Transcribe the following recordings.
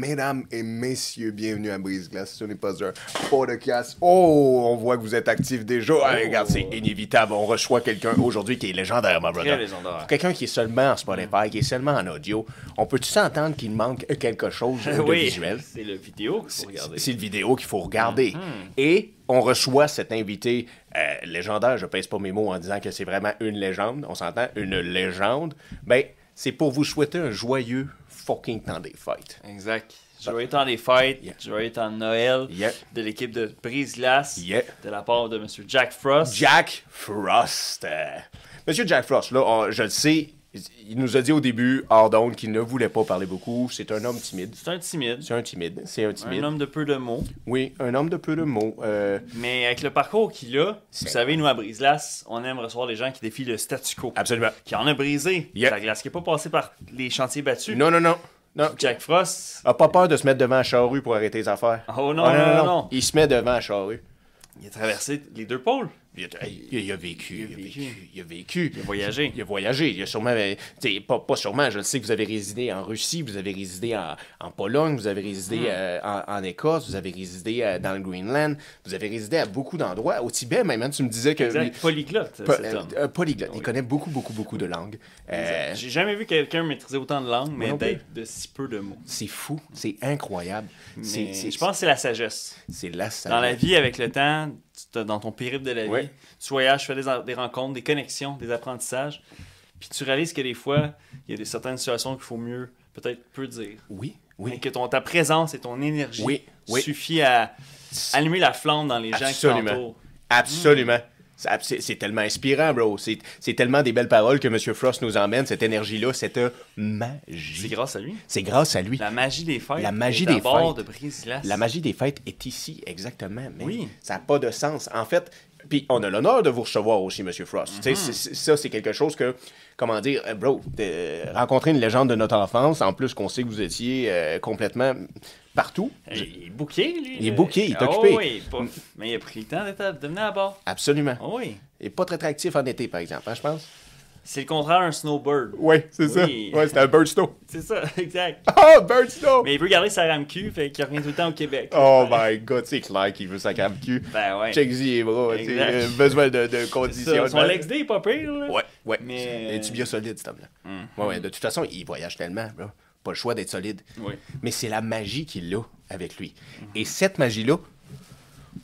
Mesdames et messieurs, bienvenue à Brise-Glace. Ce n'est pas un podcast. Oh, on voit que vous êtes actifs déjà. Ah, regarde, c'est inévitable. On reçoit quelqu'un aujourd'hui qui est légendaire, my brother. Très légendaire. Pour quelqu'un qui est seulement en Spotify, qui est seulement en audio, on peut-tu s'entendre qu'il manque quelque chose de visuel? C'est le vidéo qu'il faut regarder. C'est le vidéo qu'il faut regarder. Et on reçoit cet invité légendaire. Je pèse pas mes mots en disant que c'est vraiment une légende. On s'entend, une légende. Ben, c'est pour vous souhaiter un joyeux fucking temps des fêtes. Exact. Joyeux temps des fêtes, Yeah. joyeux temps de Noël, Yeah. de l'équipe de Brise-Glace, Yeah. de la part de M. Jack Frost. Jack Frost. Monsieur Jack Frost, là, je le sais, il nous a dit au début, hors d'onde, qu'il ne voulait pas parler beaucoup. C'est un homme timide. C'est un timide, C'est un timide. C'est un timide. un homme de peu de mots, Oui, un homme de peu de mots. mais avec le parcours qu'il a, vous savez, nous à Brise-Glace, on aime recevoir des gens qui défient le statu quo, Absolument. qui en a brisé, Yeah. la glace qui n'est pas passée par les chantiers battus. Non, non, non. Non. Jack Frost, A pas peur de se mettre devant la charrue pour arrêter les affaires. oh non, non. Il se met devant la charrue. Il a traversé les deux pôles, Il a vécu. Il a vécu. il a voyagé. Il a voyagé. Il a sûrement. Pas sûrement. Je le sais que vous avez résidé en Russie, vous avez résidé en Pologne, vous avez résidé en Écosse, vous avez résidé dans le Greenland, vous avez résidé à beaucoup d'endroits. Au Tibet, même, hein, tu me disais que. Exact, polyglotte, cet homme. Polyglotte. Il connaît beaucoup de langues. J'ai jamais vu quelqu'un maîtriser autant de langues, mais non plus. d'être de si peu de mots. C'est fou. C'est incroyable. Mais je pense que c'est la sagesse. C'est là, Dans la vie, avec le temps, dans ton périple de la vie, Ouais. tu voyages, tu fais des rencontres, des connexions, des apprentissages, puis tu réalises que des fois, il y a certaines situations qu'il faut mieux, peut-être peu dire. Oui. Mais que ta présence et ton énergie Oui. suffit à allumer la flamme dans les gens qui Absolument. t'entourent. Absolument. C'est tellement inspirant, bro. C'est tellement des belles paroles que M. Frost nous emmène, cette énergie-là, cette C'est magie. grâce à lui. C'est grâce à lui. La magie des fêtes. La magie est des à bord fêtes. de Brise-Glace. La magie des fêtes est ici, exactement. Mais Oui. ça n'a pas de sens. En fait, puis on a l'honneur de vous recevoir aussi, M. Frost. Tu sais, ça, c'est quelque chose que, comment dire, bro, rencontrer une légende de notre enfance, en plus qu'on sait que vous étiez complètement partout. Il est booké, lui. Il est booké, il est occupé. Oui, mais il a pris le temps de venir à bord. Absolument. Oh oui. Et pas très actif en été, par exemple, hein, je pense. C'est le contraire d'un snowbird. Oui, c'est ça. Oui. Ouais, c'était un bird snow. C'est ça, exact. Ah, bird snow! Mais il veut garder sa rame-cul, fait qu'il revient tout le temps au Québec. Oh my god, c'est clair qu'il veut sa crème cul. Ben ouais. Check-y les bras, tu sais, Exact. besoin de C'est conditions. ça. Son Lex Day est pas pire, là. Ouais. Mais- Es-tu bien solide, cet homme-là? Ouais, de toute façon, il voyage tellement, bro. Pas le choix d'être solide. Oui. Mais c'est la magie qu'il a avec lui. Et cette magie-là,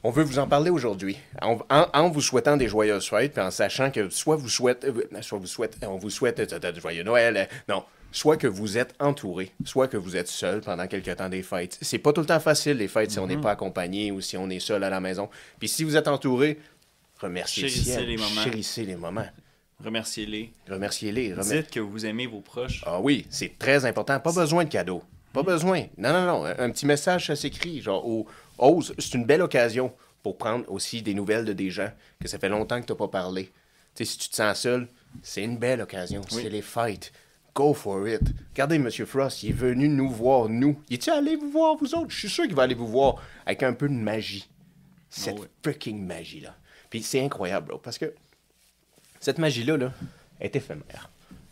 on veut vous en parler aujourd'hui. En vous souhaitant des joyeuses fêtes, puis en sachant que on vous souhaite de joyeux Noël. Non. Soit que vous êtes entouré, soit que vous êtes seul pendant quelques temps des fêtes. C'est pas tout le temps facile, les fêtes, si on n'est pas accompagné ou si on est seul à la maison. Puis si vous êtes entouré, remerciez le Chérissez ciel. les moments. Chérissez les moments. Remerciez-les. Remerciez-les. Dites que vous aimez vos proches. Ah oui, c'est très important. Pas besoin de cadeaux. Pas besoin. Non. Un petit message, ça s'écrit. Genre, ose, c'est une belle occasion pour prendre aussi des nouvelles de des gens que ça fait longtemps que tu n'as pas parlé. Tu sais, si tu te sens seul, c'est une belle occasion. Oui. C'est les fêtes. Go for it. Regardez, M. Frost, il est venu nous voir, nous. Il est-tu allé vous voir, vous autres? Je suis sûr qu'il va aller vous voir avec un peu de magie. Cette oui. freaking magie-là. Puis c'est incroyable, bro, parce que cette magie-là, là, est éphémère.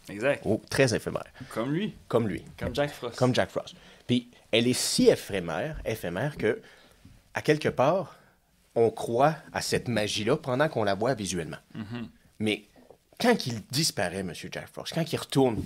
Exact. Oh, très éphémère. Comme lui. Comme lui. Comme Jack Frost. Comme Jack Frost. Puis elle est si éphémère que, à quelque part, on croit à cette magie-là pendant qu'on la voit visuellement. Mais quand il disparaît, M. Jack Frost, quand il retourne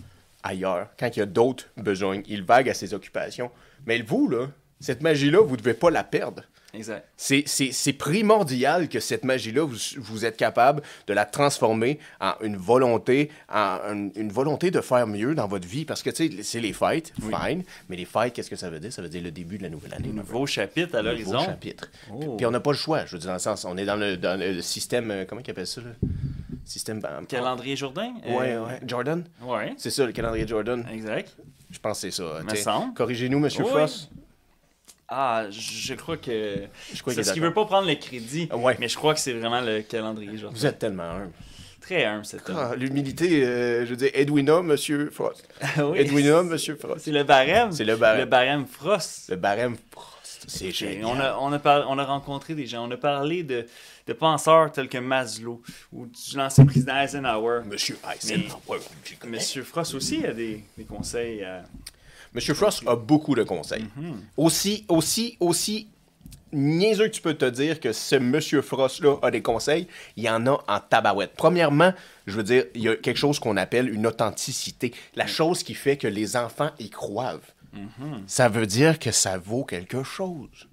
ailleurs, quand il y a d'autres besoins, il vague à ses occupations. Mais vous, là, cette magie-là, vous ne devez pas la perdre. Exact. C'est primordial que cette magie-là, vous êtes capable de la transformer en une volonté, une volonté de faire mieux dans votre vie. Parce que, tu sais, c'est les fêtes, fine. Mais les fêtes, qu'est-ce que ça veut dire? Ça veut dire le début de la nouvelle année. Nouveau chapitre à Nouveau l'horizon. chapitre. Oh. Puis on n'a pas le choix, je veux dire, dans le sens, on est dans le système, comment ils appellent ça, là? Système... Calendrier Jourdain. Ouais. Jordan? Ouais. C'est ça, le calendrier Jordan. Exact. Je pense que c'est ça. Me tu sais. semble. Corrigez-nous, M. Oui. Frost. Ah, je crois que. Je crois qu'il C'est est ce qu'il d'accord. veut pas prendre le crédit. Ouais. Mais je crois que c'est vraiment le calendrier Jourdain. Vous êtes tellement humble. Très humble, cet homme. Ah, l'humilité, je veux dire, Edwina, M. Frost. Oui. Edwina, M. Frost. C'est le barème. C'est le barème. Le barème Frost. Le barème Frost. C'est Et génial. on a rencontré des gens. On a parlé de penseurs tels que Maslow ou du l'ancien président Eisenhower. Monsieur Eisenhower, j'y connais. Monsieur Frost aussi a des conseils. Monsieur Frost a beaucoup de conseils. Aussi niaiseux que tu peux te dire que ce Monsieur Frost-là a des conseils, il y en a en tabarouette. Premièrement, je veux dire, il y a quelque chose qu'on appelle une authenticité. La chose qui fait que les enfants y croient. Ça veut dire que ça vaut quelque chose.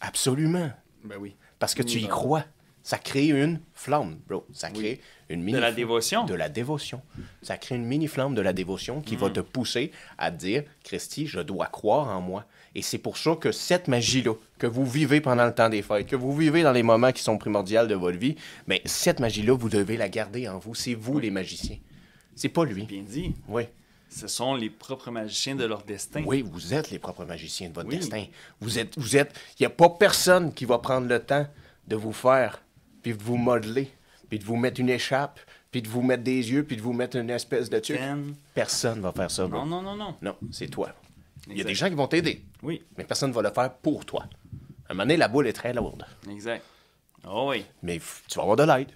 Absolument. Ben oui. Parce que tu y crois. Ça crée une flamme, bro. Ça crée une mini... De la dévotion. De la dévotion. Ça crée une mini-flamme de la dévotion qui va te pousser à te dire, Christy, je dois croire en moi. Et c'est pour ça que cette magie-là, que vous vivez pendant le temps des fêtes, que vous vivez dans les moments qui sont primordiaux de votre vie, mais cette magie-là, vous devez la garder en vous. C'est vous, les magiciens. C'est pas lui. Bien dit. Oui. Ce sont les propres magiciens de leur destin. Oui, vous êtes les propres magiciens de votre destin. Vous êtes... Il n'y a pas personne qui va prendre le temps de vous faire, puis de vous modeler, puis de vous mettre une écharpe, puis de vous mettre des yeux, puis de vous mettre une espèce de truc. Personne va faire ça, bro. Non. Non, c'est toi. Il y a Exact. des gens qui vont t'aider, Oui, mais personne ne va le faire pour toi. À un moment donné, la boule est très lourde. exact. Oh oui. Mais tu vas avoir de l'aide.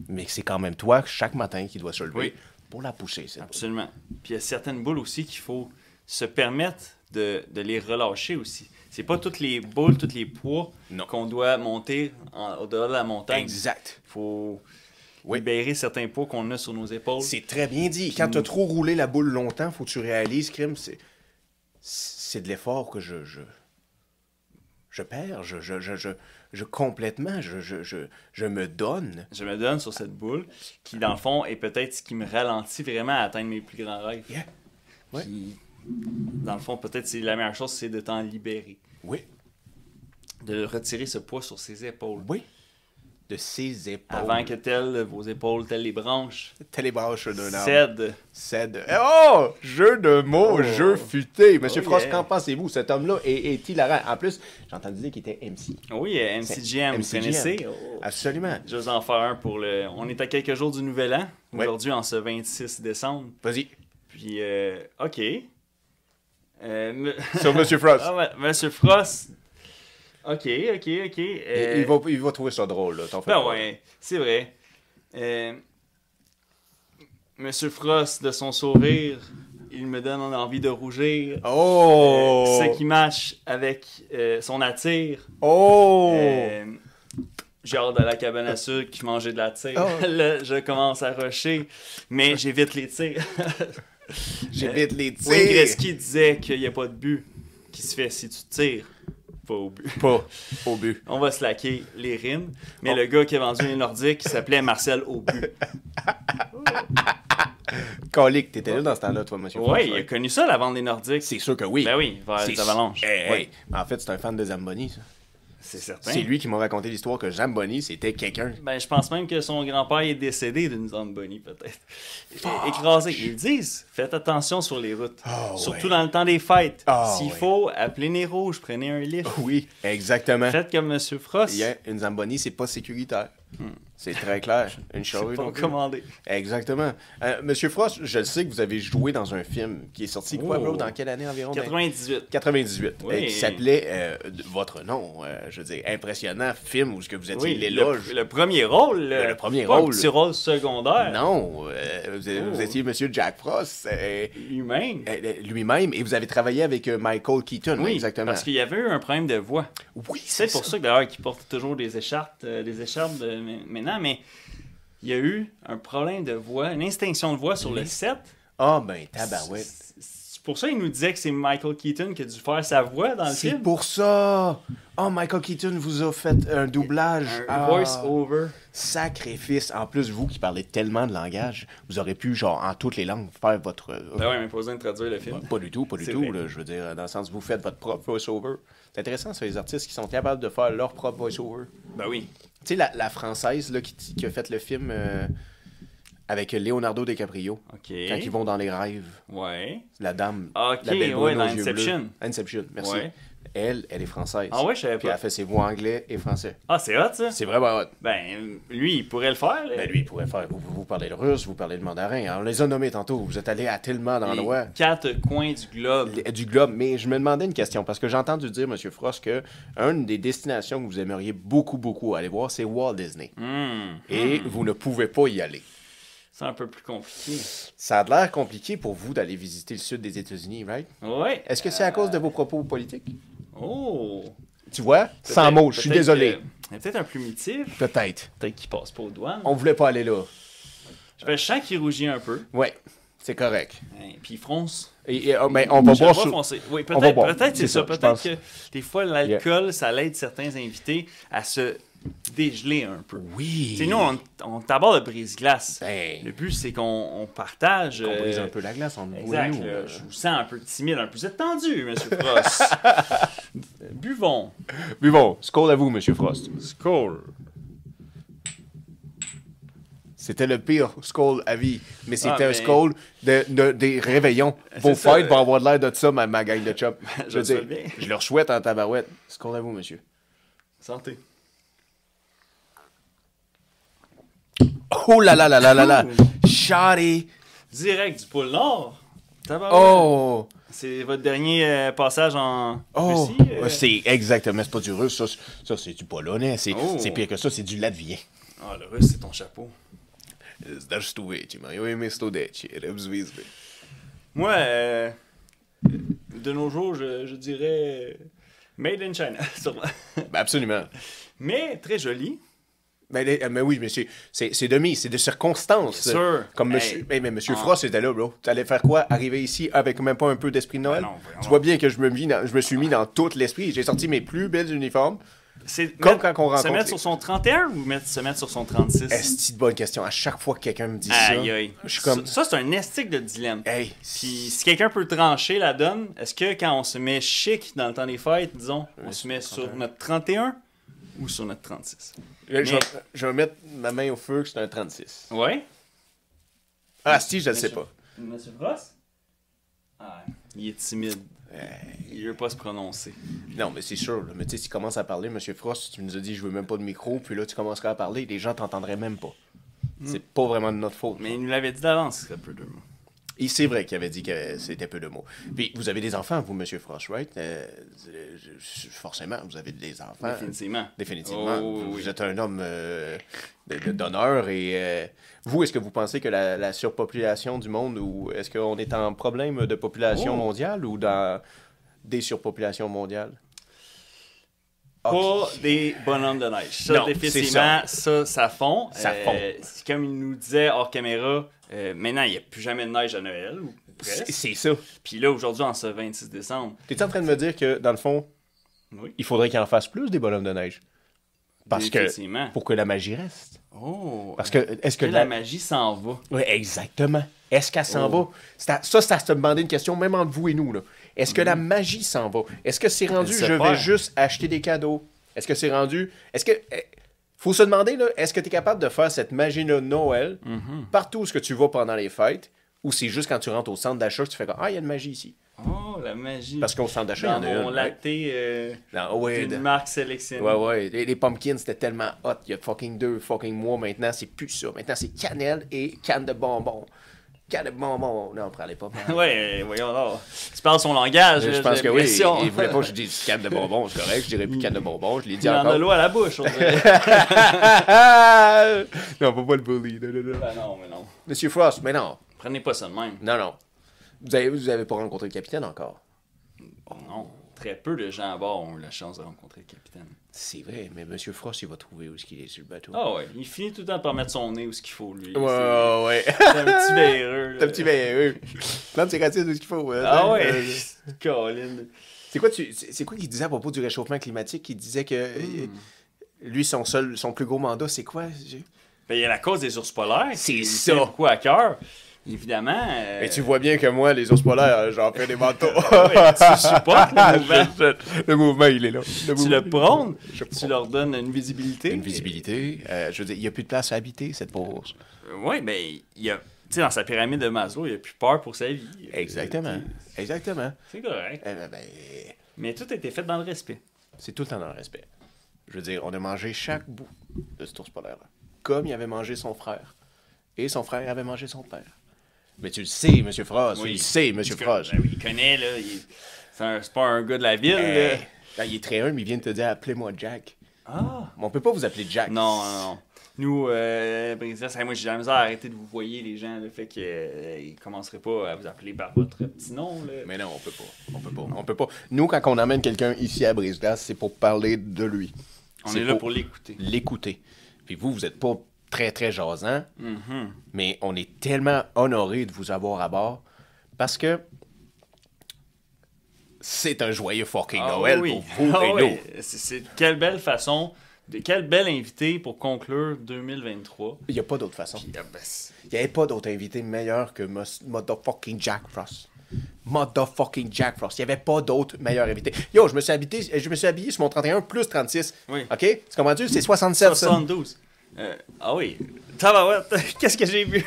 Mais c'est quand même toi, chaque matin, qui doit se lever Oui. pour la pousser, cette boule. Absolument. Puis il y a certaines boules aussi qu'il faut se permettre de les relâcher aussi. C'est pas toutes les boules, tous les poids Non. qu'on doit monter au-delà de la montagne. Exact. Il faut Oui. libérer certains poids qu'on a sur nos épaules. C'est très bien dit. Quand tu as trop roulé la boule longtemps, faut que tu réalises, crime, c'est de l'effort que je perds. Complètement, je me donne. Je me donne sur cette boule qui, dans le fond, est peut-être ce qui me ralentit vraiment à atteindre mes plus grands rêves. Yeah. Ouais. Puis, dans le fond, peut-être c'est la meilleure chose, c'est de t'en libérer. Oui. De retirer ce poids sur ses épaules. Oui. De ses épaules. Avant que vos épaules, telles les branches, Télébranche d'un arbre. cèdent. Cède. Oh! Jeu de mots, Oh. jeu futé. Monsieur Oh, Frost, yeah. qu'en pensez-vous? Cet homme-là est hilarant. En plus, j'ai entendu dire qu'il était MC. Oui, MCGM, vous MCGM. connaissez? Oh. Absolument. Je vais en faire un pour le... On est à quelques jours du Nouvel An, Ouais. aujourd'hui en ce 26 décembre. Vas-y. Puis, OK. Sur Monsieur Frost. Ah ouais, Monsieur Frost. OK. Il va trouver ça drôle, là. T'en fais Ben pas. ouais, c'est vrai. Monsieur Frost, de son sourire, il me donne envie de rougir. Oh! Ce qui match avec son attire. Oh! J'ai hâte de la cabane à sucre, manger de la tire. Oh. Là, je commence à rusher, mais j'évite les tirs. J'évite les tirs. Wayne Gretzky disait qu'il n'y a pas de but qui se fait si tu tires pas au but. Pas au but. On va slacker les rimes, mais Oh. le gars qui a vendu les Nordiques, il s'appelait Marcel au but. Colique, t'étais là dans ce temps-là, toi, Monsieur Frost. Ouais, il a connu ça, la vente des Nordiques. C'est sûr que oui. Ben oui, vers les avalanches. Hey, Ouais. hey. En fait, c'est un fan de Zamboni, ça. C'est certain. C'est lui qui m'a raconté l'histoire que Zamboni, c'était quelqu'un. Ben, je pense même que son grand-père est décédé d'une Zamboni, peut-être. Écrasé. Ils le disent. Faites attention sur les routes. Oh, Surtout ouais. dans le temps des fêtes. Oh, S'il ouais. faut, appelez les rouges, prenez un lift. Oui, exactement. Faites comme Monsieur Frost. Yeah, une Zamboni, c'est pas sécuritaire. C'est très clair. Une C'est charrue pas non plus. commandé. Exactement. Monsieur Frost, je le sais que vous avez joué dans un film qui est sorti quoi, Oh. bro? Dans quelle année environ? 98. 98. Oui. Qui s'appelait votre nom, je veux dire, impressionnant film où ce que vous étiez Oui, l'éloge. le premier rôle. Le premier pas rôle. Un petit rôle secondaire. Non, vous Oh. étiez Monsieur Jack Frost Lui-même. lui-même et vous avez travaillé avec Michael Keaton, Oui, exactement. parce qu'il y avait eu un problème de voix. Oui, C'est pour ça que d'ailleurs qu'il porte toujours des écharpes maintenant, mais il y a eu un problème de voix, une extinction de voix sur le set. Ah ben tabarouette. C'est pour ça qu'il nous disait que c'est Michael Keaton qui a dû faire sa voix dans le C'est film. pour ça. Oh, Michael Keaton vous a fait un doublage. Un voice-over. Sacrifice. En plus, vous qui parlez tellement de langage, vous aurez pu, genre, en toutes les langues, faire votre... Ben ouais, mais pas besoin de traduire le film. Pas du tout, pas du C'est tout. vrai. Là, je veux dire, dans le sens où vous faites votre propre voice-over. C'est intéressant, ça, les artistes qui sont capables de faire leur propre voice-over. Ben oui. Tu sais, la Française là, qui a fait le film avec Leonardo DiCaprio, OK. quand ils vont dans les rêves, Ouais. la dame, OK, la belle ouais, brune dans aux yeux bleus. Inception. Inception, merci. Ouais. Elle est française. Ah ouais, je savais Puis pas. elle fait ses voix anglais et français. Ah, c'est hot, ça? C'est vraiment hot. Ben, lui, il pourrait le faire. Là. Ben lui, il pourrait faire. Vous parlez le russe, vous parlez le mandarin. On les a nommés tantôt. Vous êtes allés à tellement d'endroits. Les 4 coins du globe. Du globe. Mais je me demandais une question, parce que j'ai entendu dire, M. Frost, que une des destinations que vous aimeriez beaucoup, beaucoup aller voir, c'est Walt Disney. Et vous ne pouvez pas y aller. c'est un peu plus compliqué. Ça a l'air compliqué pour vous d'aller visiter le sud des États-Unis, right? Ouais. Est-ce que c'est à cause de vos propos politiques? Oh! Tu vois? Sans mots, je suis désolé. Il y a peut-être un plumitif. Peut-être. Peut-être qu'il passe pas aux douanes. On voulait pas aller là. Je sens qu'il rougit un peu. Ouais, c'est correct. Puis il fronce. Mais on va Je le boire vois sur... foncer. Oui, On va boire. peut-être c'est ça. je Peut-être pense. que des fois, l'alcool, ça l'aide certains invités à se dégeler un peu. Oui. Tu sais, nous, on t'aborde le brise-glace. Ben, Le but, c'est qu'on partage. on brise un peu la glace entre vous et Exact. nous. Là, je vous sens un peu timide, un peu. Vous êtes tendu, M. Frost. Buvons. Buvons. Skål à vous, Monsieur Frost. Skål. C'était le pire skål à vie. Mais c'était un mais- skål des réveillons. Vos ça. fêtes vont avoir de l'air de ça, ma gang de chum. Je le souhaite bien. Je leur souhaite en tabarouette. Skål à vous, monsieur. Santé. Oh là là là là là là. Shawty. Direct du pôle Nord. Tabarouette. Oh. C'est votre dernier passage en Oh. Russie? C'est exactement, c'est pas du russe, ça c'est du polonais. Oh. C'est pire que ça, c'est du latvien. Ah, le russe, c'est ton chapeau. Moi, de nos jours, je dirais Made in China, sûrement. Ben absolument. Mais très joli. Mais oui, mais c'est de circonstances. Bien sûr. Comme Hey. monsieur, mais monsieur Ah. Frost était là, bro. Tu allais faire quoi? Arriver ici avec même pas un peu d'esprit de Noël? Ben non, vraiment. Tu vois bien que je me suis mis dans tout l'esprit. J'ai sorti mes plus belles uniformes. C'est Comme quand on Se rencontre mettre les- sur son 31 ou se mettre sur son 36? Est-ce une bonne question? À chaque fois que quelqu'un me dit Aïe, ça, aïe. je suis comme... Ça, c'est un estique de dilemme. Hey, Puis si quelqu'un peut trancher la donne, est-ce que quand on se met chic dans le temps des fêtes, disons, on se met sur notre 31 ou sur notre 36? je vais mettre ma main au feu que c'est un 36. Ouais. Ah, si, je le sais pas. Monsieur Frost? Ah, il est timide. Il veut pas se prononcer. Non, mais c'est sûr. Là. Mais tu sais, s'il commence à parler, Monsieur Frost, tu nous as dit je veux même pas de micro, puis là, tu commencerais à parler, les gens t'entendraient même pas. C'est pas vraiment de notre faute. Mais il nous l'avait dit d'avance, ce serait peu de mots. Et c'est vrai qu'il avait dit que c'était peu de mots. Puis vous avez des enfants, vous, Monsieur Frost, right? Forcément, vous avez des enfants. Définitivement. Définitivement. Oh, vous oui. êtes un homme d'honneur. Et vous, est-ce que vous pensez que la surpopulation du monde, ou est-ce qu'on est en problème de population mondiale ou dans des surpopulations mondiales? Pas des bonhommes de neige. Ça, Non, définitivement, ça fond. Ça fond. C'est comme il nous disait hors caméra, maintenant, il n'y a plus jamais de neige à Noël, ou presque. C'est ça. Puis là, aujourd'hui, en ce 26 décembre, T'es en train de me dire que, dans le fond, oui, il faudrait qu'il en fasse plus des bonhommes de neige? Parce que, définitivement. pour que la magie reste. Oh! Parce que, est-ce que la magie s'en va. Oui, exactement. Est-ce qu'elle s'en Oh. va? C'est à se demander une question, même entre vous et nous. Là. Est-ce que la magie s'en va? Est-ce que c'est rendu, se je vais perd. juste acheter des cadeaux? Est-ce que c'est rendu... Est-ce que... Faut se demander, là, est-ce que tu es capable de faire cette magie-là de Noël partout où ce que tu vas pendant les fêtes, ou c'est juste quand tu rentres au centre d'achat que tu fais comme, ah, il y a une magie ici. Oh, la magie. Parce qu'au centre d'achat, il y Dans en a mon une. latte Non, ouais, d'une marque sélectionnée. ouais. Les pumpkins, c'était tellement hot il y a fucking 2 mois maintenant. C'est plus ça. Maintenant, c'est cannelle et canne de bonbons. Canne de bonbons. Non, on prend les pas. Ouais, voyons là. Tu parles son langage. Je j'ai pense que oui. l'impression. Il voulait pas que je dise canne de bonbons, c'est correct. Je dirais plus canne de bonbons. Je l'ai dit Il en a encore. l'eau à la bouche, on dirait. Non, faut pas le bully. Non. Ben non, mais non. Monsieur Frost, mais non. Prenez pas ça de même. Non. Vous avez pas rencontré le capitaine encore. Oh non. Très peu de gens à bord ont eu la chance de rencontrer le capitaine. C'est vrai, mais Monsieur Frost, il va trouver où est-ce qu'il est sur le bateau. Ah ouais, il finit tout le temps par mettre son nez où ce qu'il faut, lui. Ouais. C'est un petit véreux. T'as un petit véreux. Plante ses racines où est-ce qu'il faut. Ah ouais. Colin. C'est quoi qu'il disait à propos du réchauffement climatique? Il disait que lui, son plus gros mandat, c'est quoi? Ben, il y a la cause des ours polaires. C'est qui ça. me tient beaucoup à cœur. Évidemment. Mais tu vois bien que moi, les ours polaires, j'en fais des manteaux. Ouais, tu supportes le mouvement. Le mouvement, il est là. Tu le prônes. Je Tu leur donnes une visibilité. Une visibilité. Je veux dire, il n'y a plus de place à habiter, cette pauvre ours. Oui, ben, il y a. Tu sais, dans sa pyramide de Maslow, il a plus peur pour sa vie. Exactement. Exactement. C'est correct. Mais tout a été fait dans le respect. C'est tout le temps dans le respect. Je veux dire, on a mangé chaque bout de cet ours polaire-là. Comme il avait mangé son frère. Et son frère avait mangé son père. Mais tu le sais, Monsieur Frost. Oui. Tu le sais, Monsieur Frost. Ben oui, il connaît, là. C'est pas un gars de la ville, là. Là, il est très humble, il vient de te dire appelez-moi Jack. Ah! Mais on peut pas vous appeler Jack. Non. Nous, Brise-Glace, moi j'ai la misère à arrêter de vous voyer les gens, le fait qu'ils ne commenceraient pas à vous appeler par votre petit nom. Là. Mais non, on peut pas. On peut pas. Nous, quand on amène quelqu'un ici à Brise-Glace, c'est pour parler de lui. On est là pour l'écouter. L'écouter. Puis vous êtes pas très, très jasant, mais on est tellement honoré de vous avoir à bord parce que c'est un joyeux fucking Noël pour vous et nous. C'est quelle belle façon, quel bel invité pour conclure 2023. Il n'y a pas d'autre façon. Puis, Il n'y avait pas d'autre invité meilleur que motherfucking Jack Frost. Motherfucking Jack Frost. Il n'y avait pas d'autre meilleur invité. Yo, je me suis habillé sur mon 31 plus 36. Oui. OK? Tu comprends-tu? C'est 67. 72. Ah oui. Tabarouette, qu'est-ce que j'ai vu?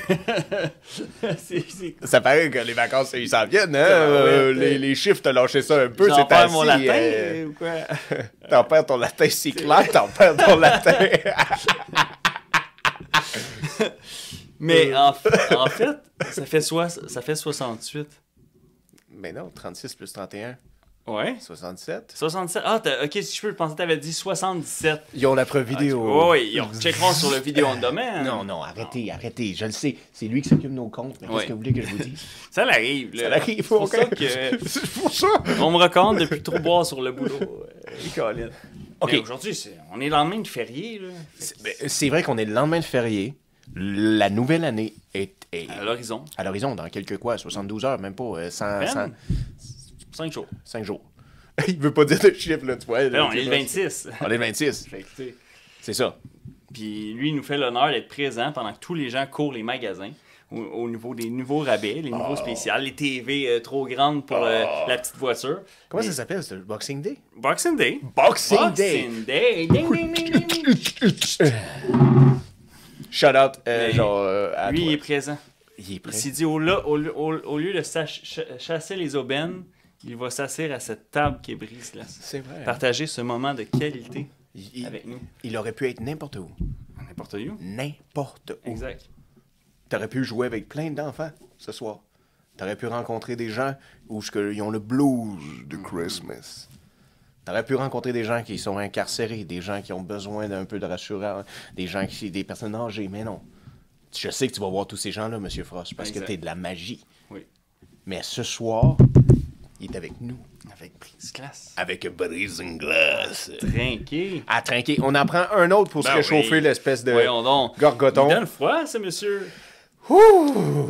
Ça paraît que les vacances, ils s'en viennent, hein? Les chiffres, t'as lâché ça un peu. J'en perds mon latin ou quoi? T'en perds ton latin, c'est clair, t'en perds ton latin. Mais en fait, ça fait 68. Mais non, 36 plus 31. Ouais. 67. 67. Ah, ok, si je peux penser, t'avais dit 77. Ils ont la preuve vidéo. Oui, ils checkeront sur le vidéo on domaine. Non, arrêtez. Je le sais. C'est lui qui s'occupe de nos comptes. Mais qu'est-ce que vous voulez que je vous dise? Ça l'arrive, là. Ça l'arrive, c'est pour ça que... C'est pour ça. On me recommande depuis trop boire sur le boulot. Colin. OK. Mais aujourd'hui, on est le lendemain de férié, là. C'est vrai qu'on est le lendemain de férié. La nouvelle année est à l'horizon. À l'horizon, dans quelques 72 heures, même pas 100 5 jours. 5 jours. Il veut pas dire de chiffre, là, tu vois. Là, on est le 26. On est le 26. C'est ça. Puis lui, il nous fait l'honneur d'être présent pendant que tous les gens courent les magasins au niveau des nouveaux rabais, les nouveaux spéciaux, les TV trop grandes pour la petite voiture. Comment ça s'appelle, c'est le Boxing Day? Boxing Day. Boxing Day. Ding, ding, ding, ding, ding. Shout out, à lui, toi. il est présent. Il est prêt. Il s'est dit, au lieu de chasser les aubaines, il va s'asseoir à cette table qui est brise-glace. C'est vrai. Partager ce moment de qualité avec nous. Il aurait pu être n'importe où. N'importe où. N'importe où. Exact. T'aurais pu jouer avec plein d'enfants ce soir. T'aurais pu rencontrer des gens où ils ont le blues de Christmas. T'aurais pu rencontrer des gens qui sont incarcérés, des gens qui ont besoin d'un peu de rassurance, des personnes âgées, mais non. Je sais que tu vas voir tous ces gens-là, M. Frost, parce que t'es de la magie. Oui. Mais ce soir, il est avec nous. Avec Brise-Glace. Avec Brise-Glace. Trinqué. À trinquer. On en prend un autre pour se réchauffer, l'espèce de Voyons donc. gorgoton. Il donne froid, ce monsieur. Ouh!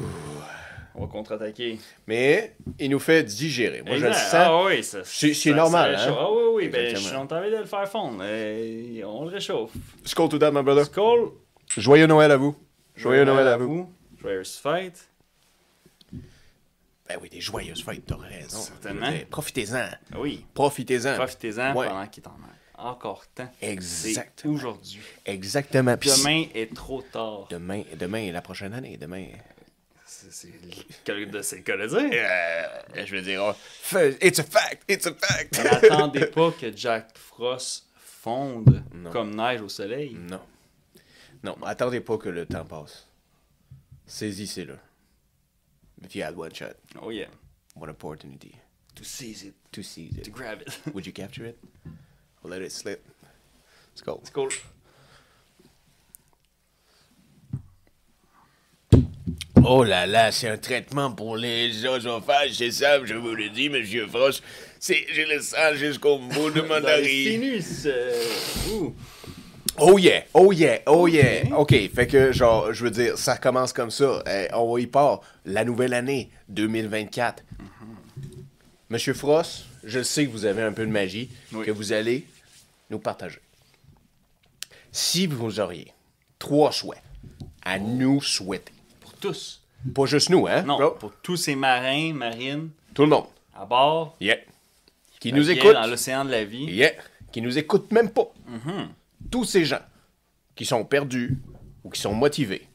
On va contre-attaquer. Mais il nous fait digérer. Moi, je le sens. Ah oui, c'est normal, hein? Ah oui, ben, Exactement. on t'avait de le faire fondre. On le réchauffe. Skål to that, my brother. Skål. Joyeux Noël à vous. Joyeux Noël à vous. Joyeuse fête. Ben oui, des joyeuses fêtes, t'as raison. Certainement. Profitez-en. Oui. Profitez-en. Profitez-en Ouais. pendant qu'il est en mer. Encore temps. Exactement. C'est aujourd'hui. Exactement. Puis Demain est trop tard. Demain est la prochaine année. Demain. C'est le cas de dire. Je veux dire, it's a fact. It's a fact. N'attendez pas que Jack Frost fonde comme neige au soleil. Non. Non, attendez pas que le temps passe. Saisissez-le. If you had one shot, Oh yeah. one opportunity To seize it. to seize To it. grab it. Would you capture it? Or let it slip? Let's go. C'est cool. Oh là là, c'est un traitement pour les œsophages, c'est ça, je vous le dis, Monsieur Frost. J'ai le sang jusqu'au bout de mon oreille. Sinus. Oh yeah, oh yeah, oh yeah. OK, fait que, genre, je veux dire, ça commence comme ça. On y part. La nouvelle année, 2024. Monsieur Frost, je sais que vous avez un peu de magie que vous allez nous partager. Si vous auriez 3 souhaits à nous souhaiter, Pour tous. pas juste nous, hein? Non, bro? pour tous ces marins, marines, Tout le monde. à bord, Yeah. Qui nous naviguer écoutent. dans l'océan de la vie. Yeah. Qui nous écoutent même pas. Tous ces gens qui sont perdus ou qui sont motivés,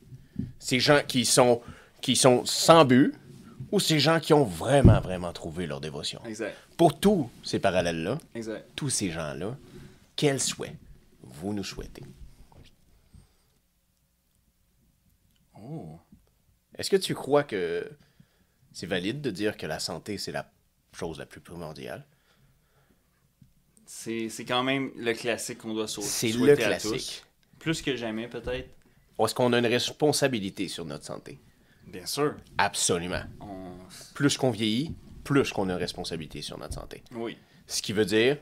ces gens qui sont sans but, ou ces gens qui ont vraiment, vraiment trouvé leur dévotion. Exact. Pour tous ces parallèles-là, Exact. tous ces gens-là, quel souhait vous nous souhaitez? Oh. Est-ce que tu crois que c'est valide de dire que la santé, c'est la chose la plus primordiale? C'est quand même le classique qu'on doit C'est souhaiter le à classique. tous. plus que jamais, peut-être. Est-ce qu'on a une responsabilité sur notre santé? Bien sûr. Absolument. Plus qu'on vieillit, plus qu'on a une responsabilité sur notre santé. Oui. Ce qui veut dire,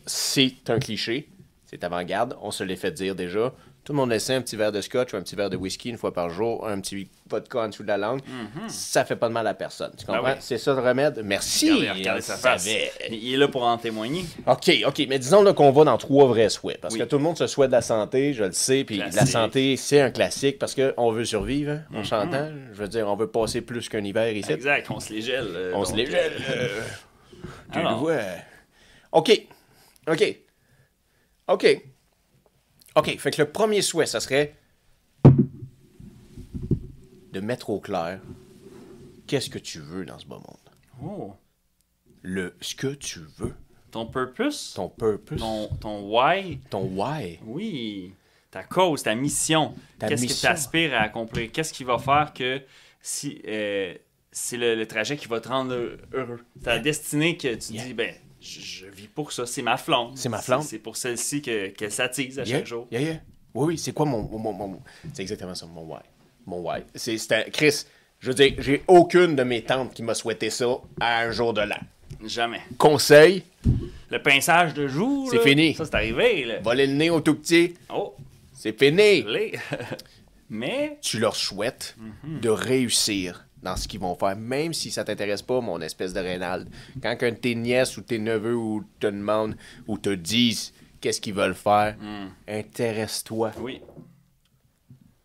c'est un cliché, c'est avant-garde, on se l'est fait dire déjà. Tout le monde essaie un petit verre de scotch ou un petit verre de whisky une fois par jour, un petit vodka en dessous de la langue. Ça fait pas de mal à personne. Tu comprends? oui. C'est ça le remède? Merci! Regardez sa face. Il est là pour en témoigner. OK, mais disons là, qu'on va dans 3 vrais souhaits. Parce Oui. que tout le monde se souhaite de la santé, je le sais. Puis la Classique. santé, c'est un classique parce qu'on veut survivre. Hein, on s'entend. Je veux dire, on veut passer plus qu'un hiver ici. Exact, on se les gèle. On se les gèle. Tu le alors. vois. OK. Fait que le premier souhait, ça serait de mettre au clair qu'est-ce que tu veux dans ce beau monde. Oh. Ce que tu veux. Ton purpose, Ton purpose. ton why, Ton why. oui, ta cause, ta mission. Ta Qu'est-ce que mission. tu aspires à accomplir? Qu'est-ce qui va faire que si c'est le trajet qui va te rendre heureux? Ta destinée que tu dis, ben, je vis pour ça, c'est ma flamme. C'est ma flamme. C'est pour celle-ci qu'elle s'attise à Yeah, chaque jour. yeah. Oui, c'est quoi mon... C'est exactement ça, mon why. Mon why. Chris, je veux dire, j'ai aucune de mes tantes qui m'a souhaité ça à un jour de l'an. Jamais. Conseil, Le pinçage de jour, C'est là, fini. Ça, c'est arrivé, là. voler le nez au tout petit, Oh, c'est fini. les. Mais, Tu leur souhaites de réussir dans ce qu'ils vont faire, même si ça t'intéresse pas, mon espèce de Reynald. Quand un de tes nièces ou tes neveux ou te demandent ou te disent qu'est-ce qu'ils veulent faire, intéresse-toi. oui.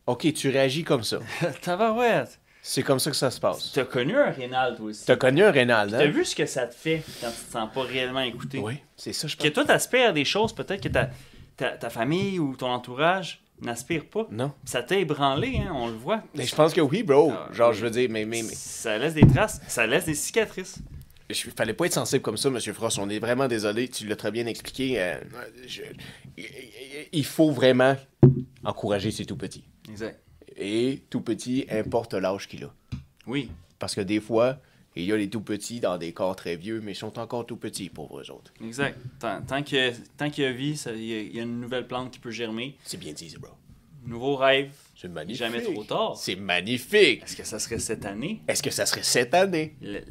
OK, tu réagis comme ça. Tabarouette. C'est comme ça que ça se passe. T'as connu un Rénal, toi aussi. T'as connu un Reynald, T'as hein? vu ce que ça te fait quand tu te sens pas réellement écouté? Oui, c'est ça, je Que pense. toi, t'aspires à des choses, peut-être que ta famille ou ton entourage n'aspire pas. Non. Ça t'a ébranlé, hein, on le voit. Mais je pense que oui, bro. Ah, Genre, oui. je veux dire, mais Ça laisse des traces, ça laisse des cicatrices. fallait pas être sensible comme ça, Monsieur Frost. On est vraiment désolé. Tu l'as très bien expliqué. Il faut vraiment encourager ses tout petits. Exact. Et tout petit, importe l'âge qu'il a. Oui. Parce que des fois, il y a les tout petits dans des corps très vieux, mais ils sont encore tout petits, pauvres eux autres. Exact. Tant qu'il y a vie, il y a une nouvelle plante qui peut germer. C'est bien dit, bro. Nouveau rêve. C'est magnifique. Jamais trop tard. C'est magnifique. Est-ce que ça serait cette année, Est-ce que ça serait cette année? le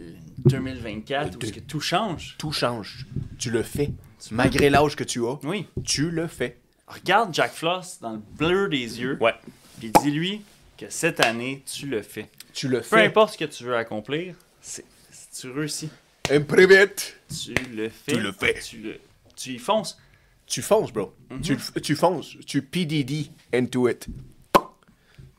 2024, où est-ce que tout change? Tout change. Tu le fais. Malgré l'âge que tu as, Oui. tu le fais. Regarde Jack Frost dans le bleu des yeux. Ouais. Puis dis-lui que cette année, tu le fais. Tu le Peu fais. importe ce que tu veux accomplir, si tu réussis, Improve it. tu le fais. Tu le fais. Tu y fonces. Tu fonces, bro. Tu fonces. Tu PDD into it.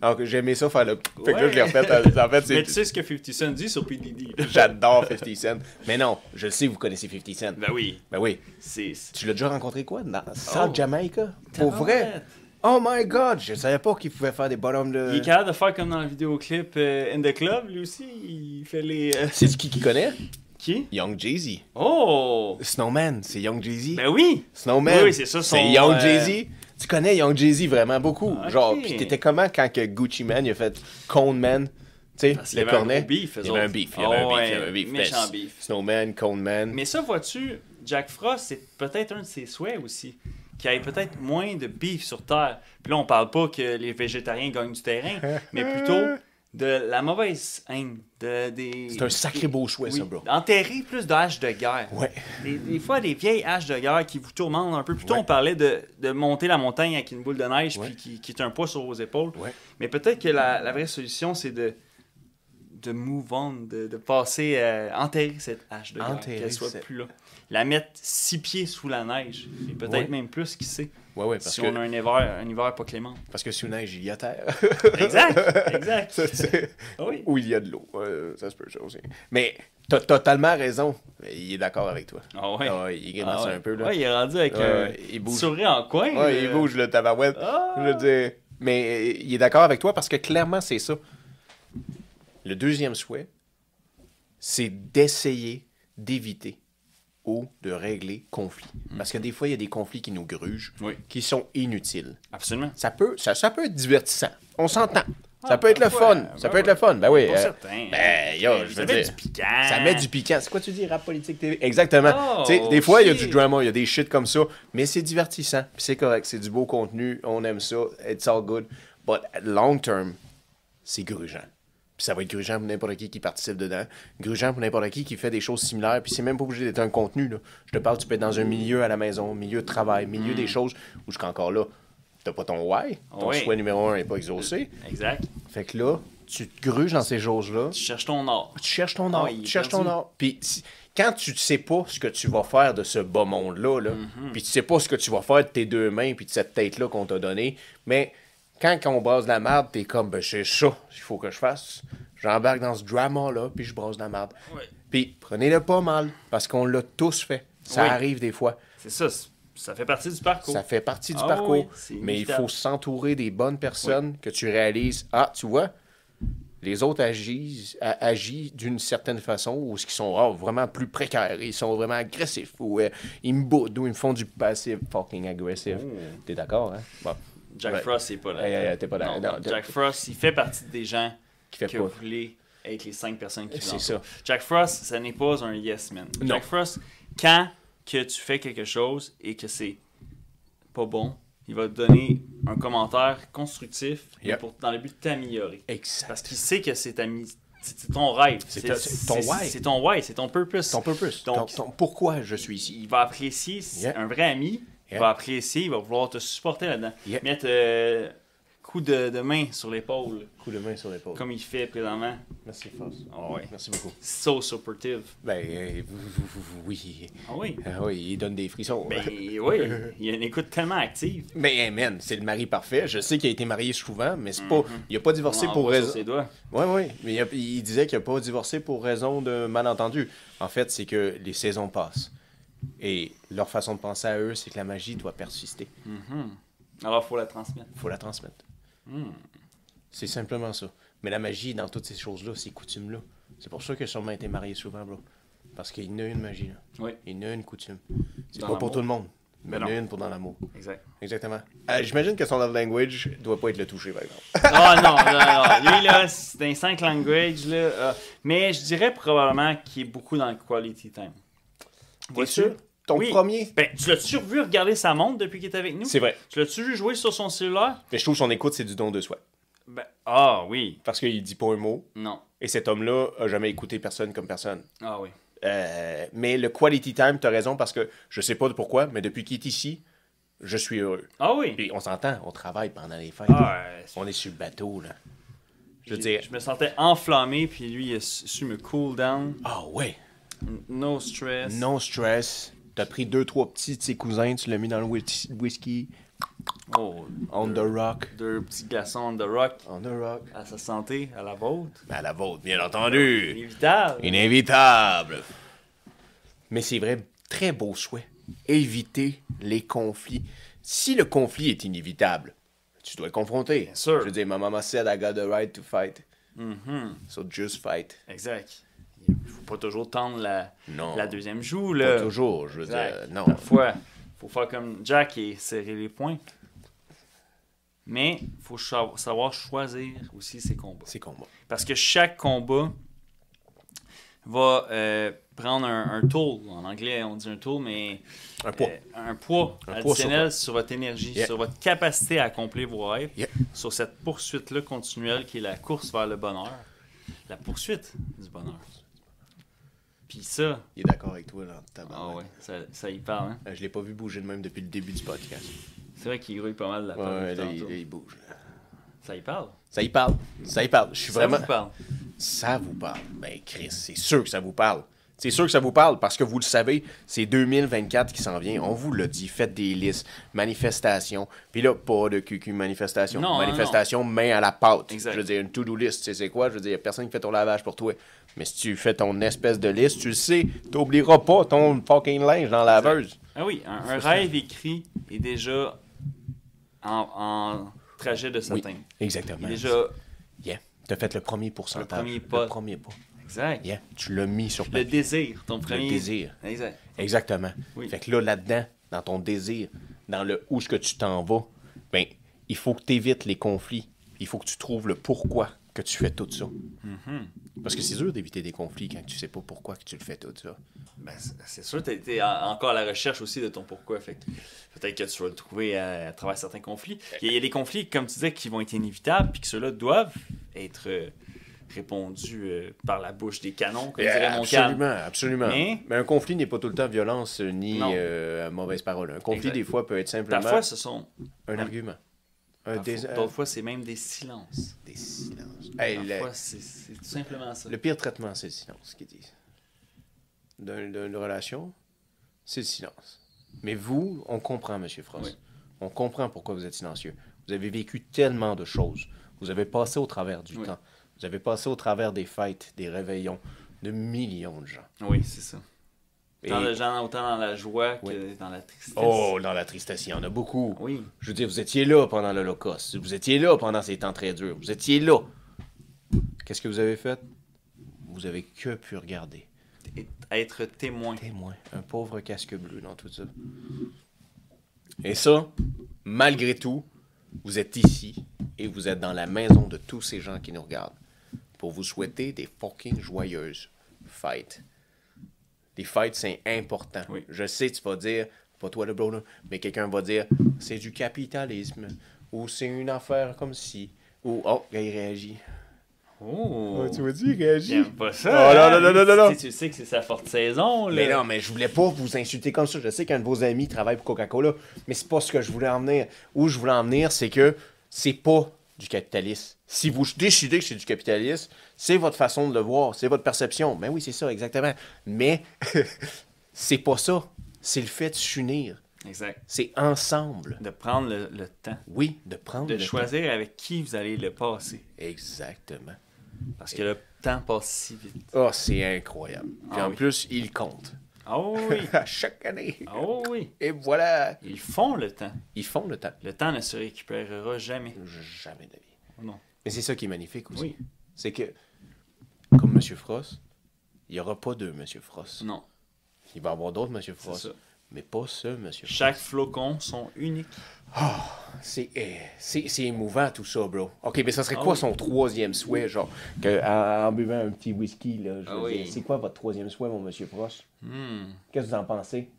Alors, j'ai aimé ça faire le... Fait que là, je l'ai refait. En fait, Mais tu c'est... sais ce que 50 Cent dit sur PDD. J'adore 50 Cent. Mais non, je le sais, vous connaissez 50 Cent. Ben oui. Ben oui. C'est... Tu l'as déjà rencontré quoi? Dans South Oh. Jamaica? Pour vrai? Oh my God! Je savais pas qu'il pouvait faire des bonhommes de... Il est capable de faire comme dans le vidéoclip In The Club, lui aussi. Il fait les... C'est qui connaît? Qui? Young Jay-Z. Oh! Snowman, c'est Young Jay-Z. Ben oui! Snowman. Oui, c'est ça, son, C'est Young Jay-Z. Tu connais Young Jay-Z vraiment beaucoup. Ok. Genre, pis t'étais comment quand que Gucci Mane il a fait Cone Man? Tu sais, Parce qu'il y le avait un cornet. gros beef, eux Il y avait un autres. beef. Il y avait un Oh, beef. Il y avait un ouais, beef. méchant Mais beef. Snowman, Cone Man. Mais ça, vois-tu, Jack Frost, c'est peut-être un de ses souhaits aussi. Qu'il y ait peut-être moins de beef sur Terre. Puis là, on parle pas que les végétariens gagnent du terrain, mais plutôt de la mauvaise haine. C'est un sacré beau souhait, ça, bro. Enterrer plus de haches de guerre. Ouais. Des fois, des vieilles haches de guerre qui vous tourmentent un peu. Plutôt, Ouais. on parlait de monter la montagne avec une boule de neige Ouais. puis qui est un poids sur vos épaules. Ouais. Mais peut-être que la vraie solution, c'est de move on, de passer enterrer cette hache de guerre, Enterrer qu'elle soit cette- plus là. La mettre 6 pieds sous la neige. Et peut-être Ouais. même plus, qui sait. Ouais, parce Si que... on a un hiver pas clément. Parce que sous neige, il y a terre. Exact, exact. Ça, c'est- Oui. Ou il y a de l'eau. Ça se peut, ça aussi. Mais t'as totalement raison. Il est d'accord avec toi. Ah ouais. Ah ouais, il grimace un peu, là. Ouais, il est rendu avec il bouge. sourire en coin. Ouais, il bouge le tabarouette. Ah. Je veux dire. Mais il est d'accord avec toi parce que clairement, c'est ça. Le deuxième souhait, c'est d'essayer d'éviter ou de régler conflits. Parce que des fois, il y a des conflits qui nous grugent, Oui. qui sont inutiles. Absolument. Ça peut être divertissant. On s'entend. Ça peut être le fun. Ça peut être le fun. Ben oui. Pour certains. Ben, yo, je veux Ça met dire. du piquant. Ça met du piquant. C'est quoi tu dis, Rap Politique TV? Exactement. Oh, Tu sais, des fois, il y a shit. du drama, il y a des shit comme ça, mais c'est divertissant. Puis c'est correct. C'est du beau contenu. On aime ça. It's all good. But long term, c'est grugeant. Puis ça va être grugeant pour n'importe qui participe dedans. Grugeant pour n'importe qui fait des choses similaires. Puis c'est même pas obligé d'être un contenu, là. Je te parle, tu peux être dans un milieu à la maison, milieu de travail, milieu des choses où jusqu'encore encore là. T'as pas ton why. Ton Oui. souhait numéro 1 n'est pas exaucé. Exact. Fait que là, tu te gruges dans ces choses-là. Tu cherches ton or. Tu cherches ton or. Ah, il est Tu cherches ton perdu. or. Puis quand tu ne sais pas ce que tu vas faire de ce bas monde-là, là, puis tu sais pas ce que tu vas faire de tes deux mains puis de cette tête-là qu'on t'a donnée, mais quand on brasse de la merde, t'es comme, ben c'est ça qu'il faut que je fasse. J'embarque dans ce drama-là, puis je brasse de la merde. Ouais. Puis prenez-le pas mal, parce qu'on l'a tous fait. Ça Oui. arrive des fois. C'est ça. Ça fait partie du parcours. Ça fait partie du Ah parcours. oui, c'est Mais il inévitable. faut s'entourer des bonnes personnes que tu réalises. Ah, tu vois, les autres agissent d'une certaine façon ou ils sont vraiment plus précaires, ils sont vraiment agressifs ou ils me boudent ou ils me font du passif fucking agressif. T'es d'accord, hein? Bon. Jack Ouais. Frost, c'est pas là. T'es pas là. Non, Jack Frost, il fait partie des gens Qui fait que pas. vous voulez être les 5 personnes qui C'est vous ça. entourent. Jack Frost, ça n'est pas un yes man. Non. Jack Frost, quand que tu fais quelque chose et que c'est pas bon, il va te donner un commentaire constructif mais Yep. dans le but de t'améliorer. Exact. Parce qu'il sait que c'est ton rêve. C'est ton why. C'est ton why, c'est ton purpose. Ton purpose. Donc, Pourquoi je suis ici? il va apprécier, c'est Yeah. un vrai ami, il Yeah. va apprécier, il va vouloir te supporter là-dedans. Yeah. Mettre coup de main sur l'épaule, Coup de main sur l'épaule. comme il fait présentement. Merci, Foss. Ah ouais. Merci beaucoup. So supportive. Ben, oui. Ah oui. Ah oui, il donne des frissons. Ben oui, il y a une écoute tellement active. Mais hey, man, c'est le mari parfait. Je sais qu'il a été marié souvent, mais c'est pas. Il a pas divorcé On pour envoie sur raison. ses doigts. Oui. Mais il disait qu'il a pas divorcé pour raison de malentendu. En fait, c'est que les saisons passent. Et leur façon de penser à eux, c'est que la magie doit persister. Alors, il faut la transmettre. Il faut la transmettre. C'est simplement ça. Mais la magie, dans toutes ces choses-là, ces coutumes-là, c'est pour ça qu'il a sûrement été marié souvent, bro. Parce qu'il y en a une magie, là. Oui, Il y en a une coutume. C'est Dans pas pour l'amour. tout le monde. Mais Ben il y en a non. une pour dans l'amour. exact. Exactement. J'imagine que son love language doit pas être le toucher, par exemple. Ah non. Lui, là, c'est un 5 language, là. Mais je dirais probablement qu'il est beaucoup dans le quality time. T'es sûr? Ton Oui. premier? Ben, tu l'as-tu vu regarder sa montre depuis qu'il est avec nous? C'est vrai. Tu l'as-tu vu jouer sur son cellulaire? Mais je trouve que son écoute, c'est du don de soi. Ben, ah oui. Parce qu'il dit pas un mot. Non. Et cet homme-là a jamais écouté personne comme personne. Ah oui. Mais le quality time, t'as raison, parce que je sais pas pourquoi, mais depuis qu'il est ici, je suis heureux. Ah oui. Puis on s'entend, on travaille pendant les fêtes. Ah, On est sur le bateau, là. Je veux dire, je me sentais enflammé, puis lui, il a su me cool down. ah ouais, No stress. non stress. T'as pris 2-3 petits de ses cousins, tu l'as mis dans le whisky. Oh, On the rock. 2 petits glaçons on the rock. On the rock. À sa santé, à la vôtre. À la vôtre, bien entendu. Inévitable. Inévitable. Mais c'est vrai, très beau souhait. Éviter les conflits. Si le conflit est inévitable, tu dois le confronter. Bien sûr. Je veux dire, ma maman said I got the right to fight. So just fight. Exact. Il faut pas toujours tendre Non. la deuxième joue, Pas là. toujours, je veux Exact. dire. Non. Parfois, faut faire comme Jack et serrer les poings. Mais il faut savoir choisir aussi ses combats. C'est combat. Parce que chaque combat va prendre un toll. En anglais, on dit un toll, mais Un poids. un poids Un poids additionnel sur votre énergie, Yeah. sur votre capacité à accomplir vos rêves, Yeah. sur cette poursuite-là continuelle qui est la course vers le bonheur. La poursuite du bonheur. Puis ça, Il est d'accord avec toi, là. ah ouais, ça y parle, hein. Je l'ai pas vu bouger de même depuis le début du podcast. C'est vrai qu'il grouille pas mal de la part Ouais, depuis là, tantôt. il bouge. Ça y parle. Ça y parle. Ça y parle. Je suis Ça vraiment. vous parle. Ça vous parle. Ben, Chris, c'est sûr que ça vous parle. C'est sûr que ça vous parle parce que vous le savez, c'est 2024 qui s'en vient. On vous l'a dit, faites des listes, manifestations. Puis là, pas de QQ manifestation. Non, manifestation, main à la pâte. Exact. Je veux dire, une to-do list, tu sais c'est quoi? Je veux dire, il n'y a personne qui fait ton lavage pour toi. Mais si tu fais ton espèce de liste, tu le sais, t'oublieras pas ton fucking linge dans la laveuse. Ah oui, un rêve écrit est déjà en trajet de Oui, s'atteindre. exactement. Il est déjà... Yeah. T'as fait le premier pourcentage. Le premier pas. Le premier pas. Exact. Yeah. Tu l'as mis sur Le papier. désir, ton Le premier... désir. Exact. Exactement. Oui. Fait que là-dedans, dans ton désir, dans le où est-ce que tu t'en vas, ben, il faut que tu évites les conflits Il faut que tu trouves le pourquoi que tu fais tout ça. Mhm. Parce que c'est dur d'éviter des conflits quand tu sais pas pourquoi que tu le fais tout ça. Ben, c'est sûr, t'es encore à la recherche aussi de ton pourquoi. Fait que peut-être que tu vas le trouver à travers certains conflits. Il y a des conflits, comme tu disais, qui vont être inévitables, puis que ceux-là doivent être répondus par la bouche des canons, comme dirait mon calme. Absolument. Mais un conflit n'est pas tout le temps violence ni mauvaise parole. Un conflit, Exact. des fois, peut être simplement Parfois, ce sont... un argument. D'autres fois, c'est même des silences. Des silences. Hey, Parfois, c'est tout simplement ça. le pire traitement, c'est le silence, qu'ils disent. D'une relation, c'est le silence. Mais vous, on comprend, M. Frost. Oui. On comprend pourquoi vous êtes silencieux. Vous avez vécu tellement de choses. Vous avez passé au travers du temps. Vous avez passé au travers des fêtes, des réveillons, de millions de gens. Oui, c'est ça. Et... Tant de gens, autant dans la joie que dans la tristesse. Oh, dans la tristesse, il y en a beaucoup. Oui. Je veux dire, vous étiez là pendant l'Holocauste. Vous étiez là pendant ces temps très durs. Vous étiez là. Qu'est-ce que vous avez fait? Vous avez que pu regarder. Être témoin. Témoin. Un pauvre casque bleu dans tout ça. Et ça, malgré tout, vous êtes ici et vous êtes dans la maison de tous ces gens qui nous regardent pour vous souhaiter des fucking joyeuses fêtes. Les fêtes, c'est important. Oui. Je sais, tu vas dire, pas toi le bro, là, mais quelqu'un va dire, c'est du capitalisme, ou c'est une affaire comme ci, ou, oh, il réagit. Oh! Tu m'as dit, il réagit. J'aime pas ça. Oh, non. Tu sais que c'est sa forte saison, là. Mais non, mais je voulais pas vous insulter comme ça. Je sais qu'un de vos amis travaille pour Coca-Cola, mais c'est pas ce que je voulais en venir. Où je voulais en venir, c'est que c'est pas du capitalisme. Si vous décidez que c'est du capitalisme, c'est votre façon de le voir, c'est votre perception. Ben oui, c'est ça, exactement. Mais c'est pas ça. C'est le fait de s'unir. Exact. C'est ensemble. De prendre le temps. Oui, de prendre De le choisir avec qui vous allez le passer. temps. Exactement. Parce que le temps passe si vite. Oh, c'est incroyable. Puis Ah en oui. plus, il compte. Oh oui. À chaque année. Oh oui. Et voilà. Ils font le temps. Ils font le temps. Le temps ne se récupérera jamais. Jamais de vie. Oh non. Mais c'est ça qui est magnifique aussi. Oui. C'est que, comme M. Frost, il n'y aura pas deux M. Frost. Non. Il va y avoir d'autres M. C'est Frost. ça. Mais pas ce M. Frost. Chaque flocon sont uniques. C'est émouvant tout ça, bro. Ok, mais ça serait Ah quoi oui. son troisième souhait, genre, en buvant un petit whisky, là, je veux oui. dire, c'est quoi votre troisième souhait, mon M. Frost? Qu'est-ce que vous en pensez?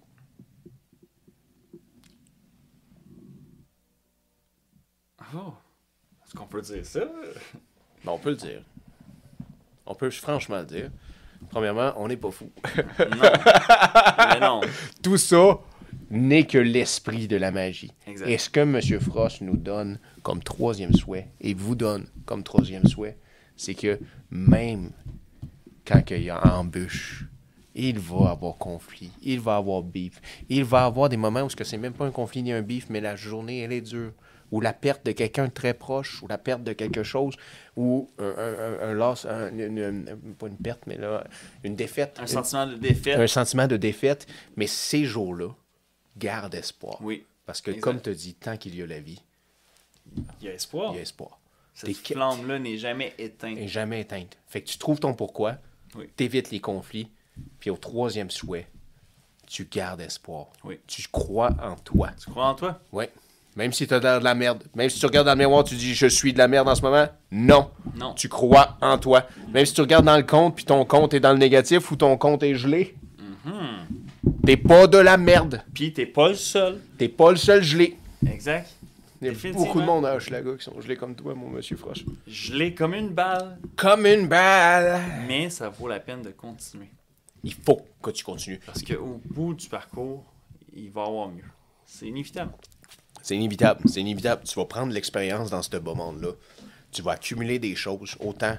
Oh. Est-ce qu'on peut dire ça? Ben, on peut le dire. On peut franchement le dire. Premièrement, on n'est pas fou. Non. Mais non. Tout ça n'est que l'esprit de la magie. Exact. Et ce que M. Frost nous donne comme troisième souhait, et vous donne comme troisième souhait, c'est que même quand il y a embûche, il va avoir conflit, il va avoir beef, il va avoir des moments où ce que c'est même pas un conflit ni un beef, mais la journée, elle est dure, ou la perte de quelqu'un de très proche, ou la perte de quelque chose, ou un loss, pas une perte, mais là, une défaite. Un sentiment de défaite. Un sentiment de défaite, mais ces jours-là, garde espoir. Oui. Parce que, Exact. comme tu as dit, tant qu'il y a la vie, Il y a espoir. il y a espoir. Cette T'es flamme-là n'est jamais éteinte. Et jamais éteinte. Fait que tu trouves ton pourquoi, Oui. t'évites les conflits, puis au troisième souhait, tu gardes espoir. Oui. Tu crois en toi. Tu crois en toi? Ouais. Même si tu as l'air de la merde, même si tu regardes dans le miroir, tu dis « je suis de la merde en ce moment », non. Non. Tu crois en toi. Même si tu regardes dans le compte, puis ton compte est dans le négatif ou ton compte est gelé, t'es pas de la merde. Puis t'es pas le seul. T'es pas le seul gelé. Exact. Il y a Définitivement. beaucoup de monde à Hochelaga qui sont gelés comme toi, mon monsieur Frost. Je l'ai comme une balle, Comme une balle. mais ça vaut la peine de continuer. Il faut que tu continues. Parce qu'au bout du parcours, il va y avoir mieux. C'est inévitable. C'est inévitable. C'est inévitable. Tu vas prendre l'expérience dans ce beau monde-là. Tu vas accumuler des choses, autant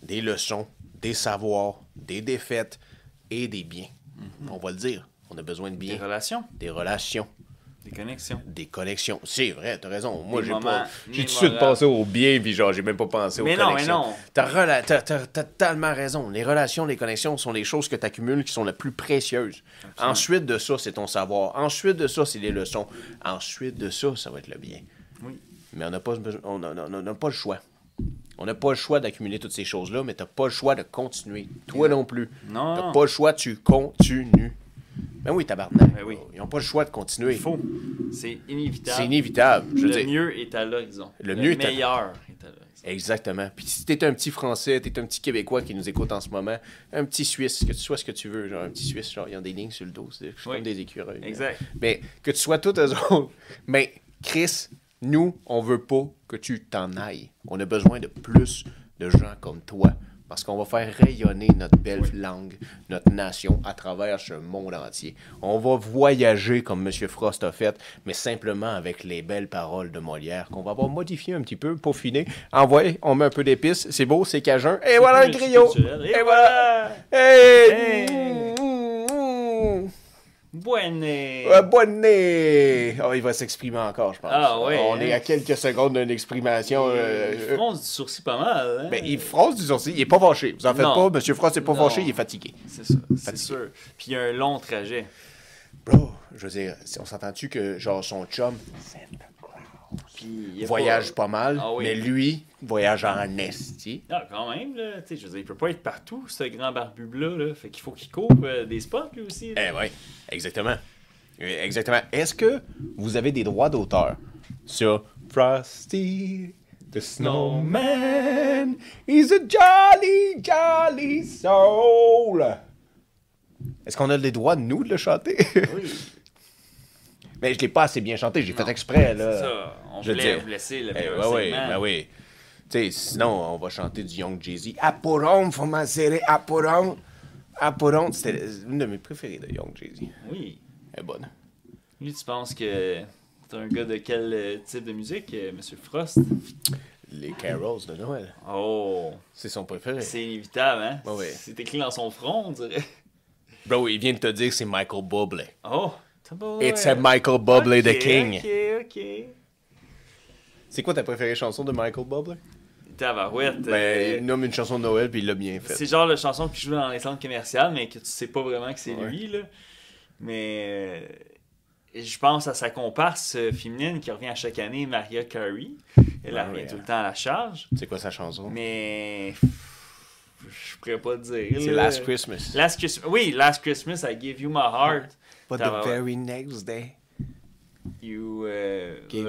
des leçons, des savoirs, des défaites et des biens. On va le dire. On a besoin de Des biens. relations, Des relations. des connexions. Des collections. C'est vrai, t'as raison. Moi, Des j'ai moments pas. J'ai tout de suite mémorables. pensé aux biens, puis genre, j'ai même pas pensé aux Mais non, connexions. mais non. T'as tellement raison. Les relations, les connexions sont les choses que tu accumules qui sont les plus précieuses. Absolument. Ensuite de ça, c'est ton savoir. Ensuite de ça, c'est les leçons. Ensuite de ça, ça va être le bien. Oui. Mais on n'a pas, on n'a pas le choix. On n'a pas le choix d'accumuler toutes ces choses-là, mais t'as pas le choix de continuer. Toi non plus. Non, T'as non. pas le choix, tu continues. Ben oui, tabarnak. Ben oui. Ils n'ont pas le choix de continuer. Il faut. C'est inévitable. C'est inévitable. Je veux Le dire. mieux est à l'horizon. Le mieux est à- meilleur est à l'horizon. Exactement. Puis si t'es un petit Français, t'es un petit Québécois qui nous écoute en ce moment, un petit Suisse, que tu sois ce que tu veux, genre un petit Suisse, genre, ils ont des lignes sur le dos, c'est comme des écureuils. Exact. Mais que tu sois tous eux autres. Mais Chris, nous, on veut pas que tu t'en ailles. On a besoin de plus de gens comme toi. Parce qu'on va faire rayonner notre belle langue, notre nation à travers ce monde entier. On va voyager comme M. Frost a fait, mais simplement avec les belles paroles de Molière qu'on va avoir modifié un petit peu, peaufiné. Envoyé, on met un peu d'épices, c'est beau, c'est cajun. Et voilà le griot! Et voilà! Hey! Bonne! Bonne nez! Oh, il va s'exprimer encore, je pense. Ah oui. On est à quelques secondes d'une exprimation. Il fronce du sourcil pas mal. Hein? Ben, il fronce du sourcil, il est pas fâché. Vous en faites Non. pas, Monsieur Frost n'est pas Non. fâché, il est fatigué. C'est ça, c'est sûr. Puis il y a un long trajet. Bro, je veux dire, on s'entend-tu que, genre, son chum, Puis il y a voyage pas mal, Ah oui. mais lui, voyage en esti. Ah, quand même, là. Tu sais, je veux dire, il peut pas être partout, ce grand barbu-là. Là. Fait qu'il faut qu'il court des spots, lui aussi. Là. Eh ouais, exactement. Exactement. Est-ce que vous avez des droits d'auteur sur Frosty the Snowman is a jolly, jolly soul? Est-ce qu'on a les droits, nous, de le chanter? Oui. Mais je l'ai pas assez bien chanté, j'ai fait exprès, là. C'est ça. On Je veux voulait dire. vous laisser le Eh, meilleur ouais, segment. ben oui. Tu sais, sinon, on va chanter du Young Jay-Z. Aporon, faut m'en serrer, Aporon. Aporon, c'était une de mes préférées de Young Jay-Z. Oui. Elle est bonne. Lui, tu penses que c'est un gars de quel type de musique, Monsieur Frost? Les carols de Noël. Oh, C'est son préféré. c'est inévitable, hein? Ouais, ouais. C'est écrit dans son front, on dirait. Bro, il vient de te dire que c'est Michael Bublé. Oh, It's a Michael Bublé, the King. Ok. C'est quoi ta préférée chanson de Michael Bublé? Tabarouette. Ben, il nomme une chanson de Noël, puis il l'a bien fait. C'est genre la chanson qui joue dans les centres commerciales, mais que tu sais pas vraiment que c'est Ouais. lui, là. Mais je pense à sa comparse féminine qui revient à chaque année, Mariah Carey. Elle Ouais, revient ouais. tout le temps à la charge. C'est quoi sa chanson? Mais je pourrais pas te dire. C'est là. Last Christmas. Last Christmas. Oui, Last Christmas, I Give You My Heart. But the very next day, You you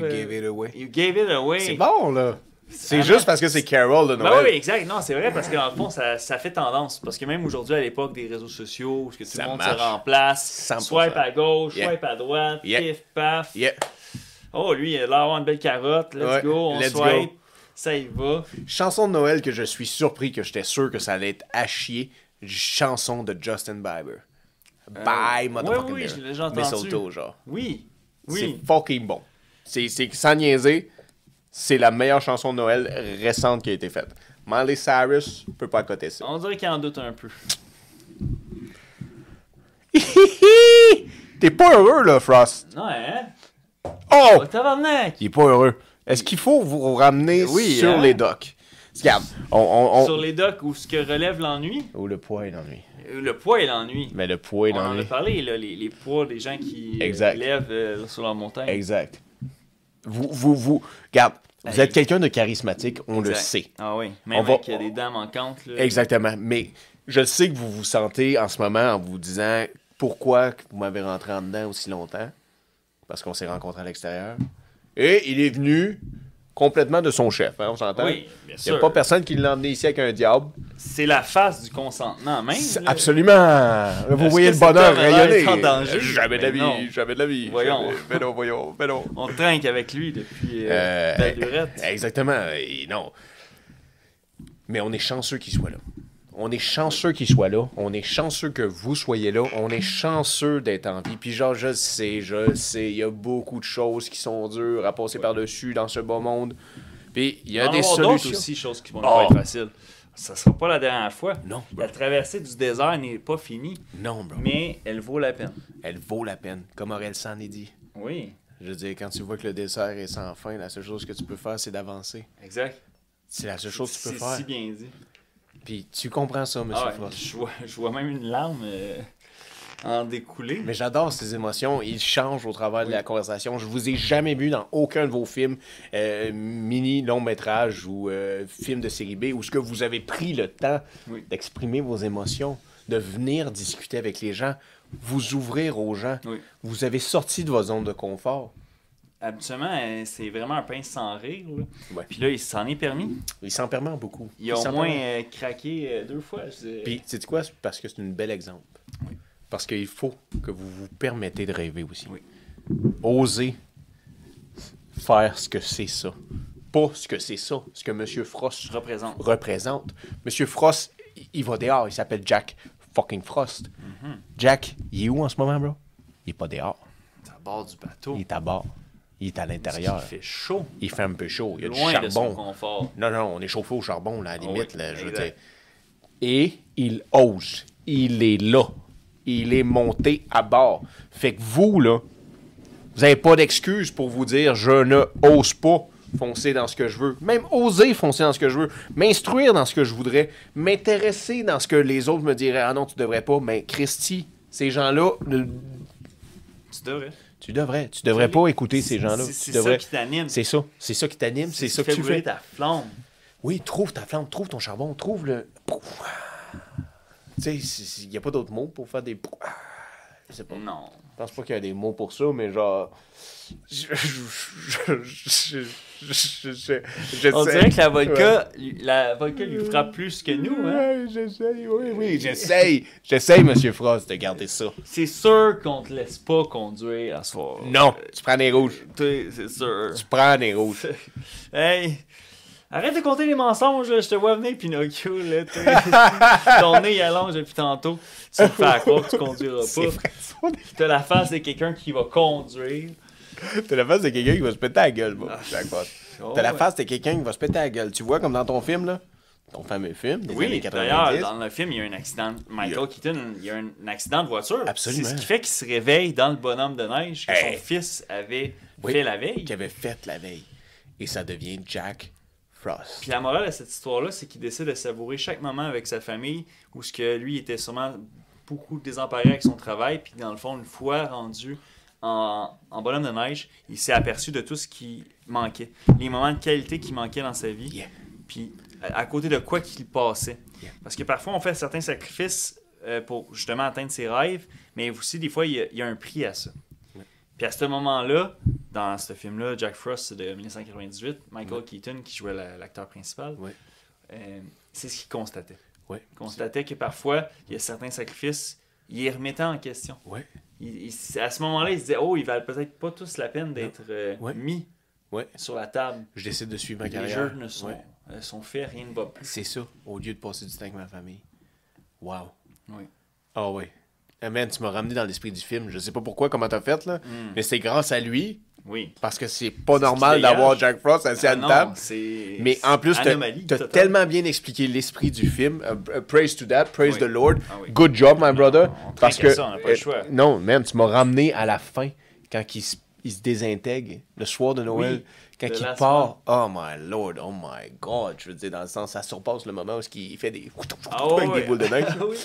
gave it away. You gave it away. C'est bon, là. C'est Ah, juste non. parce que c'est Carol de Ben Noël. oui, exact. Non, c'est vrai parce que dans le fond, ça fait tendance. Parce que même aujourd'hui, à l'époque des réseaux sociaux, où est-ce que tout Ça le monde marche. se remplace, 100%. swipe à gauche, Yeah. swipe à droite, Yeah. pif, paf. Yeah. Oh, lui, il a l'air d'avoir une belle carotte. Let's Ouais, go, on let's swipe. go. Ça y va. Chanson de Noël que je suis surpris que j'étais sûr que ça allait être à chier. Chanson de Justin Bieber. Bye, motherfucking oui, bear. je l'ai déjà entendu. Mistletoe, genre. Oui. C'est Oui. fucking bon. C'est sans niaiser, c'est la meilleure chanson de Noël récente qui a été faite. Miley Cyrus peut pas accoter ça. On dirait qu'il en doute un peu. T'es pas heureux, là, Frost. Non, hein? Oh! Oh, tabarnak! Il est pas heureux. Est-ce qu'il faut vous ramener Oui, sur hein? les docks? Regarde, on... Sur les docks où ce que relève l'ennui, Oh, le poids et l'ennui. le poids et l'ennui. Mais le poids et On en a l'ennui. parlé, là, les poids des gens qui Exact. lèvent sur leur montagne. Exact. Regarde, vous Hey. êtes quelqu'un de charismatique, on le Exact. sait. Ah oui, On même va- avec des dents manquantes. Là. Exactement. Mais je sais que vous vous sentez en ce moment en vous disant pourquoi vous m'avez rentré en dedans aussi longtemps. Parce qu'on s'est rencontrés à l'extérieur. Et il est venu complètement de son chef, hein, on s'entend? Oui, bien Il n'y a sûr. pas personne qui l'a emmené ici avec un diable. C'est la face du consentement même. là. Absolument. Vous Est-ce voyez que le bonheur cet homme a l'air rayonner. en danger? Jamais de la Mais non. vie, jamais de la vie. Voyons. Jamais. Mais non, voyons, mais non. On trinque avec lui depuis Euh, belle lurette. Exactement. Et non. Mais on est chanceux qu'il soit là. On est chanceux qu'il soit là. On est chanceux que vous soyez là. On est chanceux d'être en vie. Puis genre, je le sais. Il y a beaucoup de choses qui sont dures à passer par-dessus dans ce beau monde. Puis il y a Il va des y en avoir d'autres solutions. aussi, choses qui vont Oh. pas être faciles. Ça sera pas la dernière fois. Non, La traversée du désert n'est pas finie, Non, bro. mais elle vaut la peine. Elle vaut la peine. Comme Aurel San est dit. Oui, Je veux dire, quand tu vois que le dessert est sans fin, la seule chose que tu peux faire, c'est d'avancer. exact. C'est la seule chose que tu peux C'est faire. si bien dit. Puis tu comprends ça, monsieur Ah ouais, Frost. je vois même une larme en découler. Mais j'adore ces émotions. Ils changent au travers de la conversation. Je vous ai jamais vu dans aucun de vos films, mini, long métrage ou films de série B, où ce que vous avez pris le temps Oui. d'exprimer vos émotions, de venir discuter avec les gens, vous ouvrir aux gens. Oui. Vous avez sorti de votre zone de confort. habituellement, c'est vraiment un pain sans rire. Là. Ouais. Puis là, il s'en est permis. Il s'en permet beaucoup. Il a au moins craqué 2 fois. Puis, sais-tu quoi? Parce que c'est un bel exemple. Oui. Parce qu'il faut que vous vous permettez de rêver aussi. Oui. Osez faire ce que c'est ça. Pas ce que c'est ça, ce que M. Frost représente. M. Frost, il va dehors, il s'appelle Jack fucking Frost. Jack, il est où en ce moment, bro? Il est pas dehors. C'est à bord du bateau. Il est à bord. Il est à l'intérieur. Il fait chaud. Il fait un peu chaud. Il y a Loin du de son charbon. confort. Non, on est chauffé au charbon, là, à la limite. Oui, là, je veux exact. dire. Et il ose. Il est là. Il est monté à bord. Fait que vous, là, vous n'avez pas d'excuse pour vous dire « Je ne ose pas foncer dans ce que je veux. » Même oser foncer dans ce que je veux. M'instruire dans ce que je voudrais. M'intéresser dans ce que les autres me diraient « Ah non, tu devrais pas. » Mais Christy, ces gens-là... Tu devrais. Tu devrais pas écouter ces gens-là. C'est Tu devrais... ça qui t'anime. C'est ça. C'est ça qui t'anime. C'est ça que tu brûler fais. ta flamme. Oui, trouve ta flamme, trouve ton charbon, trouve le... Tu sais, il n'y a pas d'autres mots pour faire des... Je sais pas. Non. Je pense pas qu'il y a des mots pour ça, mais genre... On dirait que la vodka lui frappe plus que nous, hein? Ouais, j'essaye, oui, j'essaye, Monsieur Frost, de garder ça. C'est sûr qu'on te laisse pas conduire à soir. Non, tu prends des rouges. C'est sûr. Tu prends des rouges. Hey! Arrête de compter les mensonges, là. Je te vois venir, Pinocchio, là. Ton nez, il allonge depuis tantôt. Tu me fais croire que tu conduiras C'est pas. vrai, ça. T'as la face de quelqu'un qui va conduire. T'as la face de quelqu'un qui va se péter la gueule, moi. Oh, T'as la ouais. face de quelqu'un qui va se péter la gueule. Tu vois, comme dans ton film, là? Ton fameux film des années Oui, 90. d'ailleurs, dans le film, il y a un accident. Michael Keaton, il y a un accident de voiture. Absolument. C'est ce qui fait qu'il se réveille dans le bonhomme de neige que Hey. son fils avait Oui, fait la veille. Qu'il avait fait la veille. Et ça devient Jack Frost. Puis la morale de cette histoire-là, c'est qu'il décide de savourer chaque moment avec sa famille, où ce que lui était sûrement beaucoup désemparé avec son travail, puis dans le fond, une fois rendu en bonhomme de neige, il s'est aperçu de tout ce qui manquait, les moments de qualité qui manquaient dans sa vie, Yeah. puis à côté de quoi qu'il passait. Yeah. Parce que parfois, on fait certains sacrifices pour justement atteindre ses rêves, mais aussi, des fois, il y a un prix à ça. Ouais. Puis à ce moment-là, dans ce film-là, Jack Frost de 1998, Michael Keaton, qui jouait l'acteur principal, Ouais. c'est ce qu'il constatait. Ouais. Il constatait que parfois, il y a certains sacrifices, il les remettait en question. Ouais. À ce moment-là, il se disait, oh, ils valent peut-être pas tous la peine d'être Ouais. mis Ouais. sur la table. Je décide de suivre ma Les carrière. jeux ne sont, Ouais. sont faits, rien ne va plus. C'est ça, au lieu de passer du temps avec ma famille. Wow. Oui. Ah ouais. Ah, man, tu m'as ramené dans l'esprit du film. Je sais pas pourquoi, comment t'as fait, là. Mais c'est grâce à lui, Oui. parce que c'est pas C'est ce normal qui dégage. d'avoir Jack Frost assis à une non, table. c'est... Mais en plus, anomalie t'as totale. tellement bien expliqué l'esprit du film. Praise to that, praise Oui. the Lord. Ah oui. Good job, my brother. on Parce trinque à que ça, on n'a pas le choix. non, man, tu m'as ramené à la fin quand il se désintègre le soir de Noël. Oui, Quand the il last part, oh my lord, oh my god, je veux dire, dans le sens, ça surpasse le moment où il fait des avec des boules de neige. Ah oui.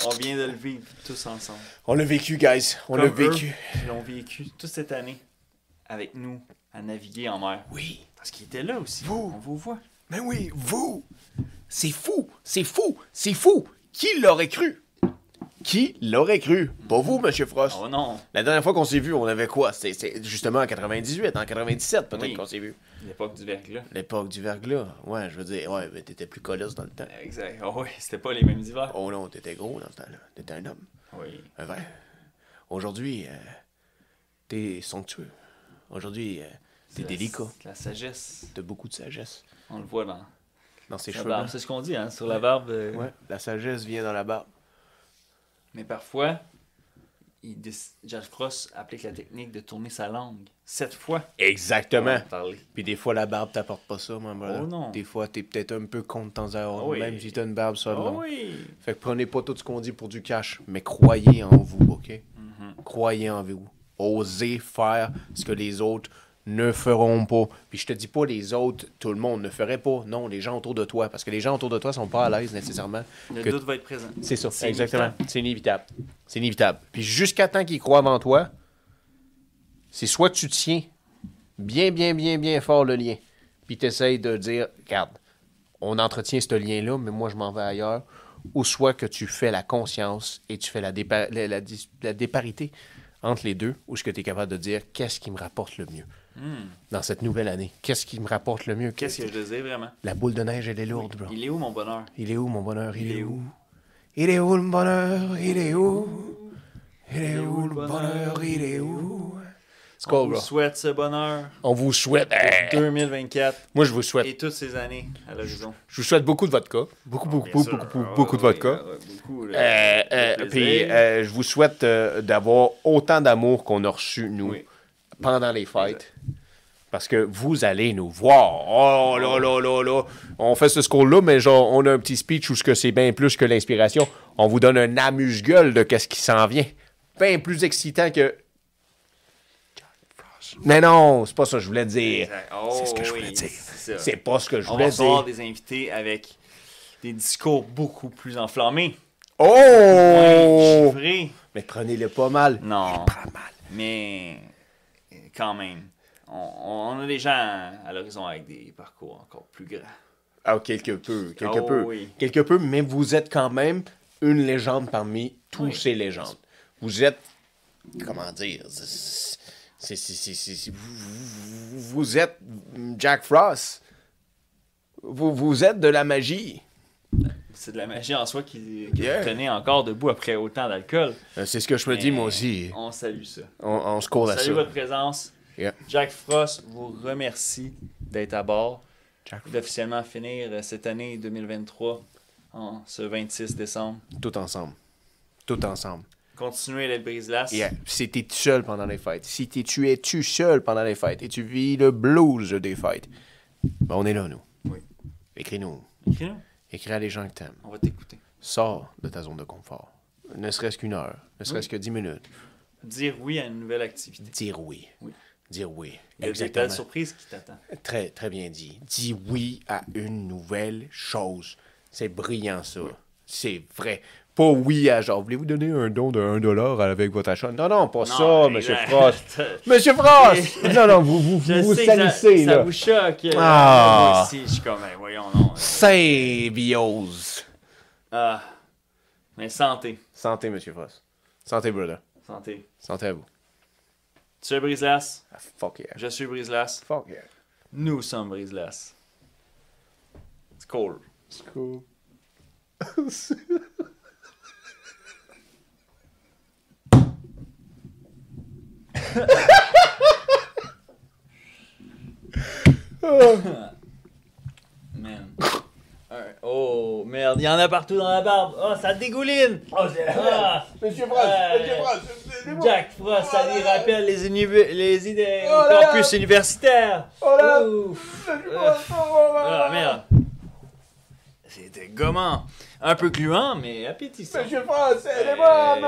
On vient de le vivre tous ensemble. On l'a vécu, guys. On l'a Comme eux, vécu. Ils l'ont vécu toute cette année avec nous à naviguer en mer. Oui. Parce qu'il était là aussi. Vous. On vous voit. Mais oui, vous. C'est fou. C'est fou. C'est fou. Qui l'aurait cru? Qui l'aurait cru? Pas vous, Monsieur Frost. Oh non. La dernière fois qu'on s'est vu, on avait quoi? C'était justement en 98, en 97 peut-être Oui. qu'on s'est vu. L'époque du verglas. L'époque du verglas. Ouais, je veux dire, ouais, mais t'étais plus colosse dans le temps. Exact. Oh oui, c'était pas les mêmes hivers. Oh non, t'étais gros dans ce temps-là. T'étais un homme. Oui. Un verre. Aujourd'hui, t'es somptueux. Aujourd'hui, t'es délicat. La sagesse. T'as beaucoup de sagesse On le voit dans ses la cheveux. barbe. C'est ce qu'on dit, hein, sur la barbe. Ouais, la sagesse vient dans la barbe. Mais parfois, Jack Frost applique la technique de tourner sa langue 7 fois. Exactement. Avant de parler. Puis des fois, la barbe t'apporte pas ça, mon brother. Oh non. Des fois, t'es peut-être un peu con de temps à autre, Oh oui. même si t'as une barbe ça de Oh long. oui. Fait que prenez pas tout ce qu'on dit pour du cash, mais croyez en vous, OK? Croyez en vous. Osez faire ce que les autres ne feront pas. Puis je te dis pas les autres, tout le monde ne ferait pas. Non, les gens autour de toi. Parce que les gens autour de toi sont pas à l'aise nécessairement. Le que- doute va être présent. C'est ça, C'est exactement. inévitable. C'est inévitable. C'est inévitable. Puis jusqu'à temps qu'ils croient en toi, c'est soit tu tiens bien fort le lien, puis tu essayes de dire, regarde, on entretient ce lien-là, mais moi je m'en vais ailleurs, ou soit que tu fais la conscience et tu fais la déparité entre les deux, où est-ce que tu es capable de dire qu'est-ce qui me rapporte le mieux dans cette nouvelle année? Qu'est-ce qui me rapporte le mieux? Qu'est-ce que je désire vraiment? La boule de neige, elle est lourde, bro. Il est où mon bonheur? Il est où, mon bonheur? Il est où? Il est où, le bonheur? Il est où? Il est où, le bonheur? Il est où? On Skol, vous bro. souhaite ce bonheur On vous souhaite... 2024 Moi, je vous souhaite... et toutes ces années à l'horizon. Je vous souhaite beaucoup de vodka. Beaucoup de vodka. Beaucoup, Puis, je vous souhaite d'avoir autant d'amour qu'on a reçu, nous, pendant les fêtes. Parce que vous allez nous voir. Oh là là là là. On fait ce score-là, mais genre, on a un petit speech où ce que c'est bien plus que l'inspiration. On vous donne un amuse-gueule de qu'est-ce qui s'en vient. Bien plus excitant que... Mais non, c'est pas ça que je voulais dire. C'est ce que je voulais dire. C'est pas ce que je On va voulais recevoir dire. des invités avec des discours beaucoup plus enflammés. Oh! Chiffrés. Mais prenez-le pas mal. Non. Pas mal. Mais quand même, on a des gens à l'horizon avec des parcours encore plus grands. Ah, quelque peu. Oui. Quelque peu, mais vous êtes quand même une légende parmi tous ces légendes. Vous êtes, comment dire, vous êtes Jack Frost. Vous êtes de la magie. C'est de la magie en soi qui vous tenait encore debout après autant d'alcool. C'est ce que je me dis, moi aussi. On salue ça. On se court à ça. Salut votre présence. Yeah. Jack Frost vous remercie d'être à bord. Jack Frost. D'officiellement finir cette année 2023 en ce 26 décembre. Tout ensemble. Tout ensemble. Continuez d'être brise-glace. Yeah. Si t'es tout seul pendant les fêtes, si tu es-tu seul pendant les fêtes et tu vis le blues des fêtes, ben on est là, nous. Oui. Écris-nous. Écris-nous. Écris à les gens que t'aimes. On va t'écouter. Sors de ta zone de confort. Ne serait-ce qu'une heure, ne serait-ce que 10 minutes. Dire oui à une nouvelle activité. Dire oui. Oui. Dire oui. Il y a des Exactement. belles surprises qui t'attendent. Très, très bien dit. Dis oui à une nouvelle chose. C'est brillant, ça. C'est vrai. Pas oui à genre, voulez-vous donner un don de 1$ avec votre achat? Non, non, pas ça, Monsieur Frost. Monsieur Frost! Non, vous salissez, ça là. vous choque. Ah. Moi aussi, je suis comme, voyons, non. Symbiose. Ah. Mais santé. Santé, Monsieur Frost. Santé, brother. Santé. Santé à vous. Tu es Brise-Glace. Ah, fuck yeah. Je suis Brise-Glace. Fuck yeah. Nous sommes Brise-Glace. C'est cool. C'est cool. Man. Oh, merde, il y en a partout dans la barbe. Oh, ça dégouline. Oh, c'est Monsieur Frost, Monsieur Frost, Jack Frost, ça lui rappelle les idées Oh là encore là. plus universitaires. Oh là. Ouf. Ah, merde. C'était gommant. Un peu gluant, mais appétissant. Monsieur Frost, aidez-moi,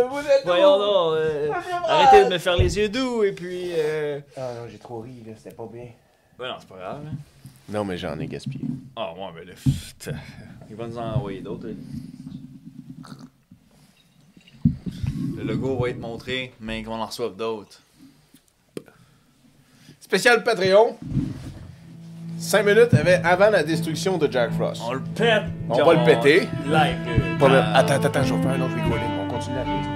vous êtes où? Voyons donc. Arrêtez de me faire les yeux doux et puis... Ah non, j'ai trop ri, là, c'était pas bien. Ben non, c'est pas grave. Hein. Non, mais j'en ai gaspillé. Ah, ouais, ben là, il va nous en envoyer d'autres. Le logo va être montré, mais qu'on en reçoive d'autres. Spécial Patreon. 5 minutes avant la destruction de Jack Frost. On le pète! On va le péter. Live. Attends, je vais faire un autre recording. On continue la piste.